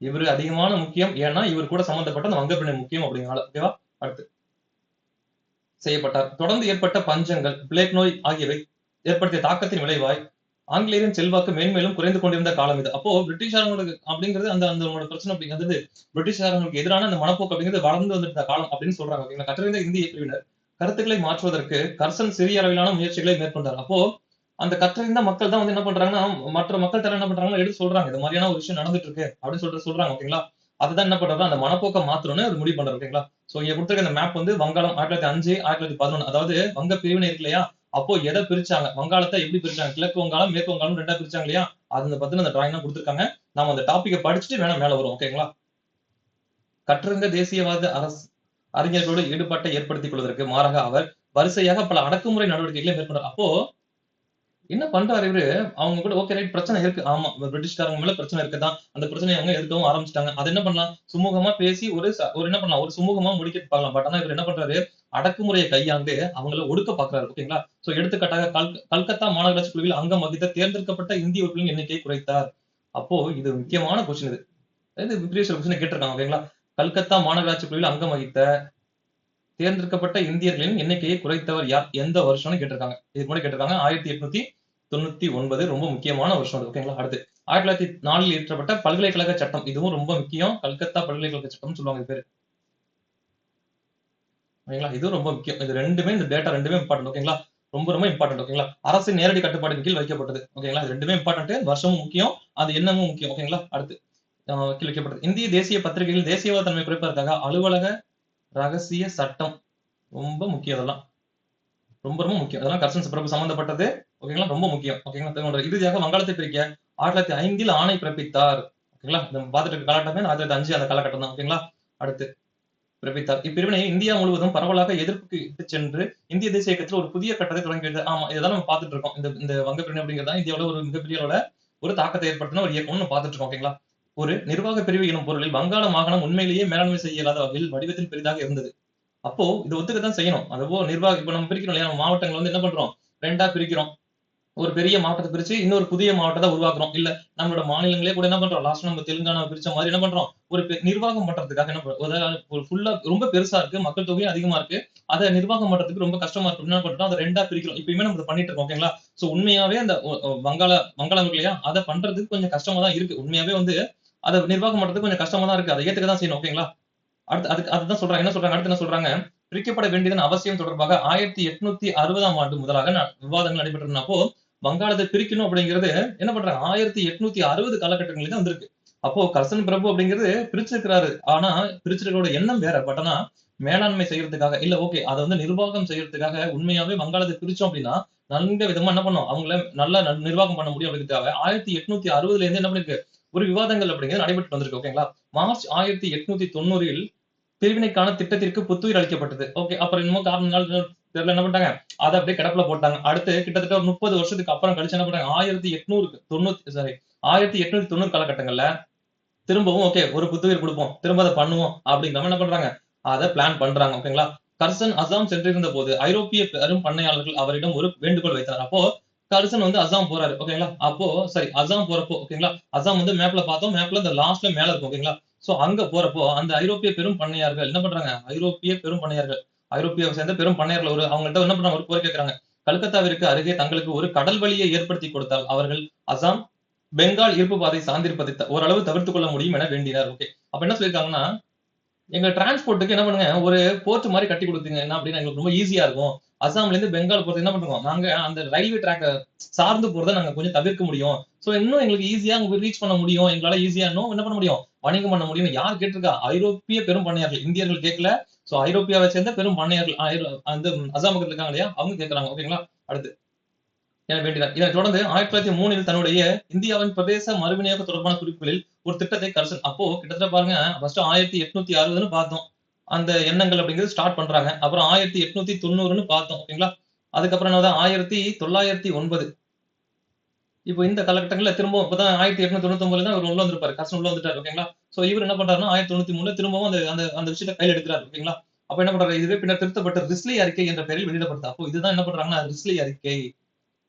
இவரு அதிகமான முக்கியம். ஏன்னா இவர் கூட சம்பந்தப்பட்ட அந்த வங்க பிரிவினை முக்கியம் அப்படிங்கறனால. ஓகேவா? அடுத்து செய்யப்பட்டார். தொடர்ந்து ஏற்பட்ட பஞ்சங்கள், பிளேக் நோய் ஆகியவை ஏற்படுத்திய தாக்கத்தின் விளைவாய் ஆங்கிலேயரின் செல்வாக்கு மேன்மேலும் குறைந்து கொண்டிருந்த காலம் இது. அப்போ பிரிட்டிஷாரங்களுக்கு அப்படிங்கிறது அந்த அந்த பிரச்சனை அப்படிங்கிறது பிரிட்டிஷாரங்களுக்கு எதிரான அந்த மனப்போக்கு அப்படிங்கிறது வளர்ந்து வந்துட்ட காலம் அப்படின்னு சொல்றாங்க. ஓகேங்களா? கற்றறிந்த இந்திய பிரிவினர் கருத்துக்களை மாற்றுவதற்கு கர்சன் சிறிய அளவிலான முயற்சிகளை மேற்கொண்டார். அப்போ அந்த கற்றறிந்த மக்கள் தான் வந்து என்ன பண்றாங்கன்னா, மற்ற மக்கள் தர என்ன பண்றாங்கன்னா எடுத்து சொல்றாங்க. இது மாதிரியான ஒரு விஷயம் நடந்துட்டு இருக்கு அப்படின்னு சொல்லிட்டு சொல்றாங்க. ஓகேங்களா? அதுதான் என்ன பண்றாரு அந்த மனப்போக்க மாத்தணும்னு அவர் முடிவு பண்றாரு. ஓகேங்களா? சோ இங்க கொடுத்திருக்க இந்த மேப் வந்து வங்காளம் 1905, 1911 அதாவது வங்க பிரிவினை இருக்கு இல்லையா? அப்போ எதை பிரிச்சாங்க? வங்காளத்தை எப்படி பிரிச்சாங்க? கிழக்கு வங்காளம், மேற்கு வங்காளம் 2ஆ பிரிச்சாங்க இல்லையா? அது பத்தின அந்த டிராயிங்லாம் கொடுத்திருக்காங்க. நாம அந்த டாபிக்க படிச்சுட்டு வேணா மேல வரும். ஓகேங்களா? கற்றிருந்த தேசியவாத அறிஞர்களோடு ஈடுபாட்டை ஏற்படுத்திக் கொள்வதற்கு மாறாக அவர் வரிசையாக பல அடக்குமுறை நடவடிக்கைகளை மேற்கொண்டார். அப்போ என்ன பண்றாரு இவரு? அவங்க கூட ஓகே ரைட் பிரச்சனை இருக்கு. ஆமா. பிரிட்டிஷ்காரங்க மேல பிரச்சனை இருக்குதான். அந்த பிரச்சனைய அவங்க எதிர்க்கவும் ஆரம்பிச்சுட்டாங்க. அது என்ன பண்ணலாம்? சுமூகமா பேசி ஒரு என்ன பண்ணலாம்? ஒரு சுமூகமா முடிக்க பார்க்கலாம். பட் ஆனா இவரு என்ன பண்றாரு? அடக்குமுறைய கையாண்டு அவங்கள ஒடுக்க பார்க்கிறாரு. ஓகேங்களா? சோ எடுத்துக்காட்டாக கல்கத்தா மாநகராட்சி குழுவில் அங்கம் வகித்த தேர்ந்தெடுக்கப்பட்ட இந்திய உறுப்பினர்களின் எண்ணிக்கையை குறைத்தார். அப்போ இது முக்கியமான கொஸ்டின் இது. இது ப்ரீவியஸ் கொஸ்டின் கேட்டிருக்காங்க. ஓகேங்களா? கல்கத்தா மாநகராட்சி குழுவில் அங்கம் வகித்த தேர்ந்தெடுக்கப்பட்ட இந்தியர்களின் எண்ணிக்கையை குறைத்தவர் யார்? எந்த வருஷம்னு கேட்டிருக்காங்க. இதுக்கு முன்னாடி கேட்டிருக்காங்க. 1899 ரொம்ப முக்கியமான வருஷம் அது. ஓகேங்களா? அடுத்து 1904 இயற்றப்பட்ட பல்கலைக்கழக சட்டம். இதுவும் ரொம்ப முக்கியம். கல்கத்தா பல்கலைக்கழக சட்டம்னு சொல்லுவாங்க இது பேரு. ஓகேங்களா? இதுவும் ரொம்ப முக்கியம். இது 2மே இந்த டேட்டா 2மே இம்பார்ட்டன்ட். ஓகேங்களா? ரொம்ப ரொம்ப இம்பார்ட்டன்ட். ஓகேங்களா? அரசின் நேரடி கட்டுப்பாட்டின் கீழ் வைக்கப்பட்டது. ஓகேங்களா? இது 2மே இம்பார்ட்டன்ட். வருஷமும் முக்கியம். அது என்னமும் முக்கியம். ஓகேங்களா? அடுத்து கீழ் வைக்கப்பட்டது. இந்திய தேசிய பத்திரிகைகளில் தேசியவாத தன்மை குறைப்பதற்காக அலுவலக ரகசிய சட்டம் ரொம்ப முக்கியம் அதெல்லாம். ரொம்ப ரொம்ப முக்கியம். அதெல்லாம் கர்சன் பிரபு சம்பந்தப்பட்டது. ஓகேங்களா? ரொம்ப முக்கியம். ஓகேங்களா? இறுதியாக வங்காளத்தை பிரிக்க 1905 ஆணை பிறப்பித்தார். ஓகேங்களா? நம்ம பார்த்துட்டு இருக்க காலகட்டமே 1905 அந்த காலகட்டம் தான். ஓகேங்களா? அடுத்து பிறப்பித்தார். இப்பிரிவினை இந்தியா முழுவதும் பரவலாக எதிர்ப்புக்கு இட்டுச் சென்று இந்திய தேசிய இயக்கத்தில் ஒரு புதிய கட்டத்தை தொடங்கியது. ஆமா இதெல்லாம் நம்ம பார்த்துட்டு இருக்கோம். இந்த இந்த வங்க பிரிவினை அப்படிங்கிறது இந்தியாவோட ஒரு மிகப்பெரிய அளவுல ஒரு தாக்கத்தை ஏற்படுத்தின ஒரு இயக்கம்னு நம்ம பார்த்துட்டு இருக்கோம். ஓகேங்களா? ஒரு நிர்வாக பிரிவு எனும் பொருளில் வங்காள மாகாணம் உண்மையிலேயே மேலாண்மை செய்ய இயலாத வகையில் வடிவத்தில் பெரிதாக இருந்தது. அப்போ இத ஒத்துக்கத்தான் செய்யணும். அதுவோ நிர்வாகம் இப்ப நம்ம பிரிக்கிறோம் இல்லையா? நம்ம மாவட்டங்கள வந்து என்ன பண்றோம்? 2ஆ பிரிக்கிறோம். ஒரு பெரிய மாவட்டத்த பிரிச்சு இன்னொரு புதிய மாவட்டத்த உருவாக்குறோம். இல்ல நம்மளோட மாநிலங்களே கூட என்ன பண்றோம்? லாஸ்ட்டா நம்ம தெலுங்கானாவ பிரிச்ச மாரி என்ன பண்றோம்? ஒரு நிர்வாகம் பண்றதுக்காக என்ன பண்றோம்? ஒரு ஃபுல்லா ரொம்ப பெருசா இருக்கு. மக்கள் தொகையும் அதிகமா இருக்கு. அத நிர்வாகம் பண்றதுக்கு ரொம்ப கஷ்டமா இருக்கு. என்ன பண்றோம்? அத 2ஆ பிரிக்கிறோம். இப்பயுமே நம்ம இத பண்ணிட்டு இருக்கோம். ஓகேங்களா? சோ உண்மையாவே அந்த வங்காளம் இருக்கு இல்லையா? அத பண்றதுக்கு கொஞ்சம் கஷ்டமா தான் இருக்கு. உண்மையாவே வந்து அத நிர்வாகம் பண்றதுக்கு கொஞ்சம் கஷ்டமா தான் இருக்கு. அத ஏத்துக்க தான் செய்யணும். ஓகேங்களா? அடுத்து அதுதான் சொல்றாங்க. என்ன சொல்றாங்க? அடுத்து என்ன சொல்றாங்க? பிரிக்கப்பட வேண்டியதன் அவசியம் தொடர்பாக 1860ஆம் ஆண்டு முதலாக விவாதங்கள் நடைபெற்றன. அப்போ வங்காளத்தை பிரிக்கணும் அப்படிங்கிறது என்ன பண்றாங்க 1860 காலகட்டங்களுக்கு வந்திருக்கு. அப்போ கர்சன் பிரபு அப்படிங்கிறது பிரிச்சிருக்கிறாரு. ஆனா பிரிச்சிருக்கிறோட எண்ணம் வேற. பட் ஆனா மேலாண்மை செய்யறதுக்காக இல்ல ஓகே அதை வந்து நிர்வாகம் செய்யறதுக்காக உண்மையாவே வங்காளத்தை பிரிச்சோம் அப்படின்னா நல்ல விதமா என்ன பண்ணும் அவங்கள நல்லா நிர்வாகம் பண்ண முடியும் அப்படிங்கிறதுக்காக 1860 இருந்து என்ன பண்ணிருக்கு ஒரு விவாதங்கள் அப்படிங்கிறது நடைபெற்று வந்திருக்கு. ஓகேங்களா. மார்ச் 1890 பிரிவினைக்கான திட்டத்திற்கு புத்துயிர் அளிக்கப்பட்டது. ஓகே. அப்புறம் என்னமோ காரணங்கள் தெரியல என்ன பண்ணிட்டாங்க அதை அப்படியே கிடப்புல போட்டாங்க. அடுத்து கிட்டத்தட்ட ஒரு 30 வருஷத்துக்கு அப்புறம் கழிச்சு என்ன பண்ணாங்க 1890 காலகட்டங்கள்ல திரும்பவும் ஓகே ஒரு புத்துயிர் கொடுப்போம் திரும்ப அதை பண்ணுவோம் அப்படிங்கிற என்ன பண்றாங்க அதை பிளான் பண்றாங்க. ஓகேங்களா. கர்சன் அசாம் சென்றிருந்த போது ஐரோப்பிய பெரும் பண்ணையாளர்கள் அவரிடம் ஒரு வேண்டுகோள் வைத்தனர். அப்போ கர்சன் வந்து அசாம் போறாரு. ஓகேங்களா. அப்போ சரி அசாம் போறப்போ ஓகேங்களா அசாம் வந்து மேப்ல பார்த்தோம். மேப்ல இந்த லாஸ்ட்ல மேல இருக்கும். ஓகேங்களா. சோ அங்க போறப்போ அந்த ஐரோப்பிய பெரும் பண்ணையார்கள் என்ன பண்றாங்க ஐரோப்பிய பெரும் பண்ணையார்கள் ஐரோப்பியாவை சேர்ந்த பெரும் பண்ணையார்கள் ஒரு அவங்கள்ட்ட என்ன பண்றாங்க ஒரு கோரிக்கை கேட்கறாங்க. கல்கத்தாவிற்கு அருகே தங்களுக்கு ஒரு கடல் வழியை ஏற்படுத்தி கொடுத்தால் அவர்கள் அசாம் பெங்கால் இருப்பு பாதை சார்ந்திருப்பதை ஓரளவு தவிர்த்துக் கொள்ள முடியும் என வேண்டினார். ஓகே. அப்ப என்ன சொல்லியிருக்காங்கன்னா எங்க டிரான்ஸ்போர்ட்டுக்கு என்ன பண்ணுங்க ஒரு போர்ட் மாதிரி கட்டி கொடுத்தீங்க என்ன அப்படின்னா எங்களுக்கு ரொம்ப ஈஸியா இருக்கும். அசாம்ல இருந்து பெங்கால் போறது என்ன பண்ணுவோம் நாங்க அந்த ரயில்வே ட்ராக்க சார்ந்து போறதை நாங்க கொஞ்சம் தவிர்க்க முடியும். சோ இன்னும் எங்களுக்கு ஈஸியா அங்க ரீச் பண்ண முடியும். எங்களால ஈஸியா இன்னும் என்ன பண்ண முடியும் வணிகம் பண்ண முடியும். யார் கேட்டிருக்கா ஐரோப்பிய பெரும் பண்ணையார்கள் இந்தியர்கள் கேட்கல. சோ ஐரோப்பியாவை சேர்ந்த பெரும் பண்ணையார்கள் அந்த அசாமுக்கு இருக்காங்க இல்லையா அவங்க கேட்கறாங்க. ஓகேங்களா. அடுத்து என வேண்டினார். இதனைத் தொடர்ந்து 1903 தன்னுடைய இந்தியாவின் பிரதேச மறுவிநியோக தொடர்பான குறிப்புகளில் ஒரு திட்டத்தை கர்சன் அப்போ கிட்டத்தட்ட பாருங்க ஃபர்ஸ்ட் 1860ன்னு பார்த்தோம். அந்த எண்ணங்கள் அப்படிங்கிறது ஸ்டார்ட் பண்றாங்க. அப்புறம் 1890ன்னு பார்த்தோம். ஓகேங்களா. அதுக்கப்புறம் என்னதான் 1909 இப்போ இந்த காலகட்டங்கள்ல திரும்பவும் இப்பதான் 1899 தான் இவர் உள்ள வந்திருப்பாரு. கர்சன் உள்ள வந்துட்டாரு. ஓகேங்களா. சோ இவர் என்ன பண்றாருன்னா 1993 திரும்பவும் அந்த அந்த அந்த விஷயத்தை கையில் எடுக்கிறாரு. ஓகேங்களா. அப்ப என்ன பண்றாரு இதுவே பின்னர் திருத்தப்பட்ட ரிஸ்லி அறிக்கை என்ற பெயரில் வெளியிடப்படுது. அப்போ இதுதான் என்ன பண்றாங்கன்னா ரிஸ்லி அறிக்கை.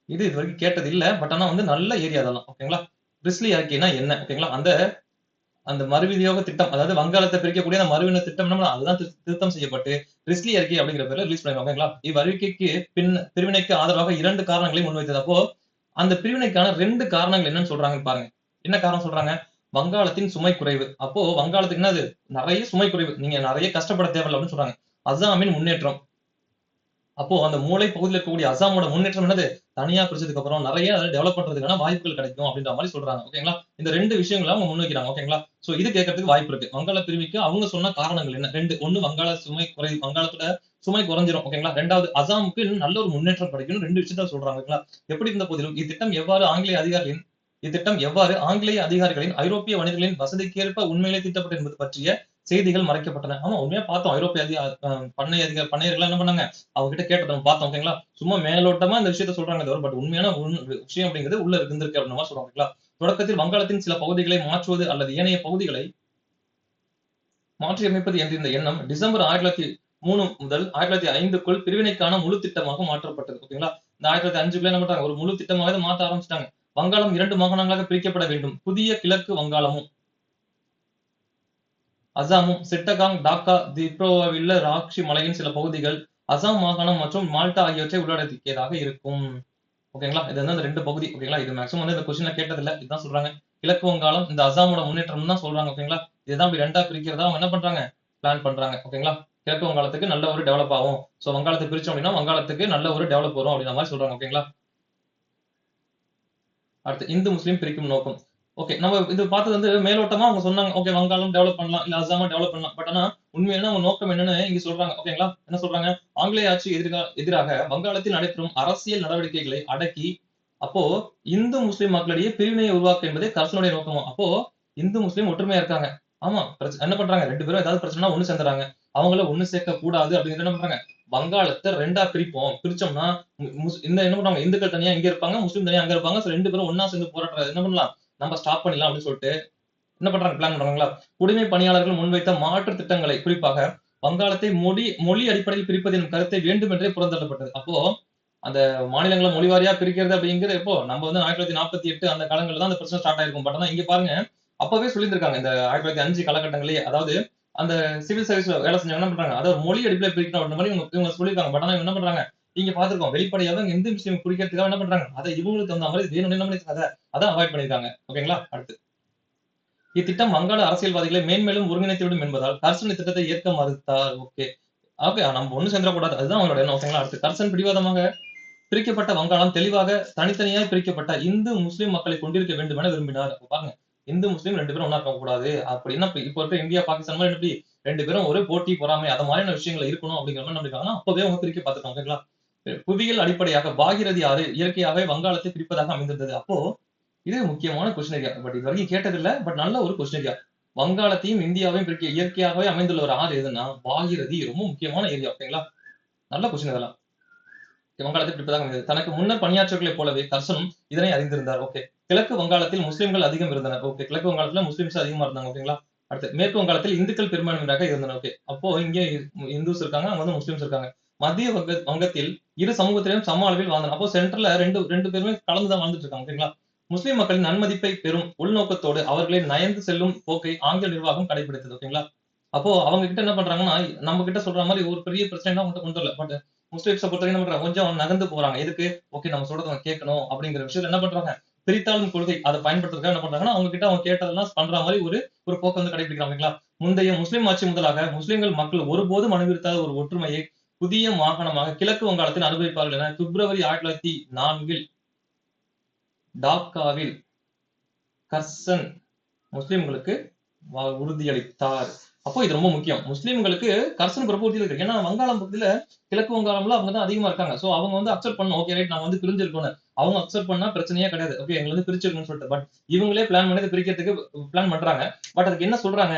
இது வரைக்கும் கேட்டது இல்ல. பட் ஆனா வந்து நல்ல ஏரியா அதெல்லாம். ஓகேங்களா. பிரிஸ்லி அறிக்கைனா என்ன? ஓகேங்களா. அந்த அந்த மறுவிநியோக திட்டம் அதாவது வங்காளத்தை பிரிக்கக்கூடிய அந்த மறுவிநியோக திட்டம் என்ன அதுதான் திருத்தம் செய்யப்பட்டு பிரிஸ்லி அறிக்கை அப்படிங்கிற பேர்ல ரிலீஸ் பண்ணிருக்காங்க. ஓகேங்களா. இவ்வறிக்கைக்கு பிரிவினைக்கு ஆதரவாக 2 காரணங்களை முன்வைத்தது. அப்போ அந்த பிரிவினைக்கான 2 காரணங்கள் என்னன்னு சொல்றாங்கன்னு பாருங்க. என்ன காரணம் சொல்றாங்க? வங்காளத்தின் சுமை குறைவு. அப்போ வங்காளத்துக்கு என்னது நிறைய சுமை குறைவு. நீங்க நிறைய கஷ்டப்பட தேவையில்ல அப்படின்னு சொல்றாங்க. அசாமின் முன்னேற்றம். அப்போ அந்த மூலை பகுதியில் இருக்கக்கூடிய அசாமோட முன்னேற்றம் என்னது தனியா பிரிச்சதுக்கு அப்புறம் நிறைய டெவலப் பண்றதுக்கான வாய்ப்புகள் கிடைக்கும் அப்படின்ற மாதிரி சொல்றாங்க. ஓகேங்களா. இந்த 2 விஷயங்களை அவங்க முன்வைக்கிறாங்க. ஓகேங்களா. சோ இது கேட்கறதுக்கு வாய்ப்பு இருக்கு. வங்காள பிரிவுக்கு அவங்க சொன்ன காரணங்கள் என்ன 2 ஒண்ணு வங்காள சுமை வங்காளத்தோட சுமை குறைஞ்சிரும். ஓகேங்களா. 2வது அசாமுக்கு இன்னும் நல்ல ஒரு முன்னேற்றம் கிடைக்கும் 2 விஷயத்த சொல்றாங்க. ஓகேங்களா. எப்படி இருந்த போதிலும் இத்திட்டம் எவ்வாறு ஆங்கிலேய அதிகாரிகளின் ஐரோப்பிய வணிகர்களின் வசதிக்கேற்ப உண்மையிலே திட்டப்பட்டது என்பது பற்றிய செய்திகள் மறைக்கப்பட்டன. ஆமா உண்மையா பார்த்தோம். ஐரோப்பிய பண்ணையர்கள் என்ன பண்ணாங்க அவங்க கிட்ட கேட்டதை நம்ம பார்த்தோம். ஓகேங்களா. சும்மா மேலோட்டமா இந்த விஷயத்த சொல்றாங்க தவிர பட் உண்மையான விஷயம் அப்படிங்கிறது உள்ள இருந்திருக்கு அப்படின்ற மாதிரி சொல்றாங்க. ஓகேங்களா. தொடக்கத்தில் வங்காளத்தின் சில பகுதிகளை மாற்றுவது அல்லது ஏனைய பகுதிகளை மாற்றியமைப்பது என்ற இந்த எண்ணம் டிசம்பர் 1903 முதல் 1905க்குள் பிரிவினைக்கான முழு திட்டமாக மாற்றப்பட்டது. ஓகேங்களா. இந்த 1905க்குள்ள என்ன பண்றாங்க ஒரு முழு திட்டமாக மாற்ற ஆரம்பிச்சிட்டாங்க. வங்காளம் 2 மாகாணங்களாக பிரிக்கப்பட வேண்டும். புதிய கிழக்கு வங்காளமும் அசாமும் சிட்டகாங் டாக்கா திப்ரோவில் ராக்ஷி மலையின் சில பகுதிகள் அசாம் மாகாணம் மற்றும் மால்டா ஆகியவற்றை உள்ளடக்கியதாக இருக்கும். ஓகேங்களா. இது வந்து அந்த 2 பகுதி. ஓகேங்களா. இது மேக்ஸிமம் வந்து இந்த கொஸ்டின்ல கேட்டது இல்ல. இதுதான் சொல்றாங்க. கிழக்கு வங்காளம் இந்த அசாமோட முன்னேற்றம் தான் சொல்றாங்க. ஓகேங்களா. இதுதான் அப்படி 2ஆ பிரிக்கிறதா அவங்க என்ன பண்றாங்க பிளான் பண்றாங்க. ஓகேங்களா. கிழக்கு வங்காளத்துக்கு நல்ல ஒரு டெவலப் ஆகும். சோ வங்காளத்தை பிரிச்சோம் அப்படின்னா வங்காளத்துக்கு நல்ல ஒரு டெவலப் வரும் அப்படின்ற மாதிரி சொல்றாங்க. ஓகேங்களா. அடுத்து இந்து முஸ்லீம் பிரிக்கும் நோக்கம். ஓகே. நம்ம இது பார்த்தது வந்து மேலோட்டமா அவங்க சொன்னாங்க. ஓகே வங்காளம் டெவலப் பண்ணலாம். இல்ல அசாம டெவலப் பண்ணலாம். பட் ஆனா உண்மையான அவங்க நோக்கம் என்னன்னு இங்க சொல்றாங்க. ஓகேங்களா. என்ன சொல்றாங்க? ஆங்கிலேய ஆட்சி எதிராக வங்காளத்தில் நடைபெறும் அரசியல் நடவடிக்கைகளை அடக்கி அப்போ இந்து முஸ்லிம் மக்களிடையே பிரிவினையை உருவாக்க என்பதே கர்சனுடைய நோக்கமா. அப்போ இந்து முஸ்லிம் ஒற்றுமையா இருக்காங்க. ஆமா என்ன பண்றாங்க 2 பேரும் ஏதாவது பிரச்சனைனா ஒண்ணு சேர்ந்துறாங்க. அவங்கள ஒண்ணு சேர்க்க கூடாது அப்படிங்கறத என்ன பண்றாங்க வங்காளத்தை 2ஆ பிரிப்போம். பிரிச்சோம்னா இந்த என்ன பண்ணுவாங்க இந்துக்கள் தனியா இங்க இருப்பாங்க முஸ்லீம் தனியா அங்க இருப்பாங்க. சோ 2 பேரும் ஒண்ணா சேர்ந்து போராடுறது என்ன பண்ணலாம் நம்ம ஸ்டாப் பண்ணிடலாம் அப்படின்னு சொல்லிட்டு என்ன பண்றாங்க பிளான் பண்றாங்களா. குடிமை பணியாளர்கள் முன்வைத்த மாற்று திட்டங்களை குறிப்பாக வங்காளத்தை மொழி அடிப்படையில் பிரிப்பது எனும் கருத்தை வேண்டுமென்றே புறந்தள்ளப்பட்டது. அப்போ அந்த மாநிலங்களை மொழி வாரியா பிரிக்கிறது அப்படிங்கிறது எப்போ நம்ம வந்து 1948 அந்த காலங்கள்ல தான் அந்த பிரச்சனை ஸ்டார்ட் ஆயிருக்கும். பட் ஆனா இங்க பாருங்க அப்பவே சொல்லியிருந்திருக்காங்க இந்த 1905 காலகட்டங்களே அதாவது அந்த சிவில் சர்வீஸ்ல வேலை செஞ்சவங்க என்ன பண்றாங்க அதாவது மொழி அடிப்படையில் பிரிக்கணும் அப்படின்ற மாதிரி இவங்க சொல்லியிருக்காங்க. பட் ஆனா என்ன பண்றாங்க இங்க பாத்துருக்கோம் வெளிப்படையாக இந்து முஸ்லீம் குறிக்கிறதுக்காக என்ன பண்றாங்க அதை இவங்களுக்கு தகுந்த மாதிரி வேணும் என்ன பண்ணிருக்காங்க அதை அவாய்ட் பண்ணிருக்காங்க. ஓகேங்களா. அடுத்து இத்திட்டம் வங்காள அரசியல்வாதிகளை மேன்மேலும் ஒருங்கிணைத்துவிடும் என்பதால் கர்சன் திட்டத்தை ஏற்க மறுத்தார். ஓகே. ஓகே நம்ம ஒண்ணு சேர்ந்துடக்கூடாது, அதுதான் அவங்களோட எண்ணம். ஓகேங்களா? அடுத்து கர்சன் பிடிவாதமாக பிரிக்கப்பட்ட வங்காளம் தெளிவாக தனித்தனியாய் பிரிக்கப்பட்ட இந்து முஸ்லிம் மக்களை கொண்டிருக்க வேண்டும் என விரும்பினார். அப்ப பாருங்க, இந்து முஸ்லிம் ரெண்டு பேரும் ஒண்ணா இருக்க கூடாது அப்படின்னா இப்ப இருக்க இந்தியா பாகிஸ்தான் மாதிரி எப்படி ரெண்டு பேரும் ஒரு போட்டி பொறாமை அது மாதிரியான விஷயங்கள் இருக்கணும் அப்படிங்கிற மாதிரி நம்பிருக்காங்கன்னா அப்பவே அவங்க பிரிக்க பார்த்துட்டாங்க. ஓகேங்களா? புவியியல் அடிப்படையாக பாகிரதி ஆறு இயற்கையாகவே வங்காளத்தை பிரிப்பதாக அமைந்திருந்தது. அப்போ இது முக்கியமான கொஸ்டின் ஏரியா. பட் இது வரைக்கும் கேட்டதில்ல. பட் நல்ல ஒரு கொஸ்டின் ஏரியா. வங்காளத்தையும் இந்தியாவையும் பிரிக்க இயற்கையாகவே அமைந்துள்ள ஒரு ஆறு எதுன்னா பாகிரதி. ரொம்ப முக்கியமான ஏரியா. ஓகேங்களா? நல்ல கொஸ்டின் இதெல்லாம். வங்காளத்தை பிரிப்பதாக அமைந்தது. தனக்கு முன்னர் பணியாற்றர்களைப் போலவே கர்சனும் இதனை அறிந்திருந்தார். ஓகே. கிழக்கு வங்காளத்தில் முஸ்லிம்கள் அதிகம் இருந்தனர். ஓகே. கிழக்கு வங்காளத்துல முஸ்லிம்ஸ் அதிகமா இருந்தாங்க. ஓகேங்களா? அடுத்து மேற்கு வங்காளத்தில் இந்துக்கள் பெரும்பான்மையாக இருந்தனர். ஓகே. அப்போ இங்க இந்துஸ் இருக்காங்க, அங்க வந்து முஸ்லிம்ஸ் இருக்காங்க. மத்திய வங்கத்தில் இரு சமூகத்திலும் சம அளவில் வாழ்ந்தனர். அப்போ சென்ட்ரல்ல ரெண்டு ரெண்டு பேருமே கலந்துதான் வாழ்ந்துட்டு இருக்காங்க. ஓகேங்களா? முஸ்லிம் மக்களின் நன்மதிப்பை பெறும் உள்நோக்கத்தோடு அவர்களை நயந்து செல்லும் போக்கை ஆங்கில நிர்வாகம் கடைபிடித்தது. ஓகேங்களா? அப்போ அவங்க கிட்ட என்ன பண்றாங்கன்னா நம்ம கிட்ட சொல்ற மாதிரி ஒரு பெரிய பிரச்சனை அவங்க கொண்டு வரல. பட் முஸ்லிம்ஸை பொறுத்தவரைக்கும் என்ன பண்றாங்க, கொஞ்சம் நகர்ந்து போறாங்க. எதுக்கு? ஓகே நம்ம சொல்றதை அவங்க கேட்கணும் அப்படிங்கிற விஷயத்துல என்ன பண்றாங்க, பிரித்தாளும் கொள்கை அதை பயன்படுத்துறதுக்காக என்ன பண்றாங்கன்னா அவங்க கிட்ட அவங்க கேட்டதெல்லாம் பண்ற மாதிரி ஒரு ஒரு போக்கு வந்து கடைபிடிக்கிறாங்க. ஓகேங்களா? முந்தைய முஸ்லிம் ஆட்சி முதலாக முஸ்லிம்கள் மக்கள் ஒருபோதும் அனுபவித்தாத ஒரு ஒற்றுமையை புதிய மாகாணமாக கிழக்கு வங்காளத்தில் அனுபவிப்பார்கள் என பிப்ரவரி 1904 டாக்காவில் கர்சன் முஸ்லிம்களுக்கு உறுதியளித்தார். அப்போ இது ரொம்ப முக்கியம். முஸ்லிம்களுக்கு கர்சன் பிரபு உறுதியளித்தார். ஏன்னா வங்காளம் பகுதியில கிழக்கு வங்காளம்ல அவங்க தான் அதிகமா இருக்காங்க. சோ அவங்க வந்து அக்செப்ட் பண்ணணும். ஓகே ரைட் நாங்க வந்து பிரிஞ்சிருக்கோம்னு. அவங்க அக்செப்ட் பண்ணா பிரச்சனையே கிடையாது. ஓகே எங்களை வந்து பிரிச்சிருக்கணும்னு சொல்லிட்டு. பட் இவங்களே பிளான் பண்ணி பிரிக்கிறதுக்கு பிளான் பண்றாங்க. பட் அதுக்கு என்ன சொல்றாங்க,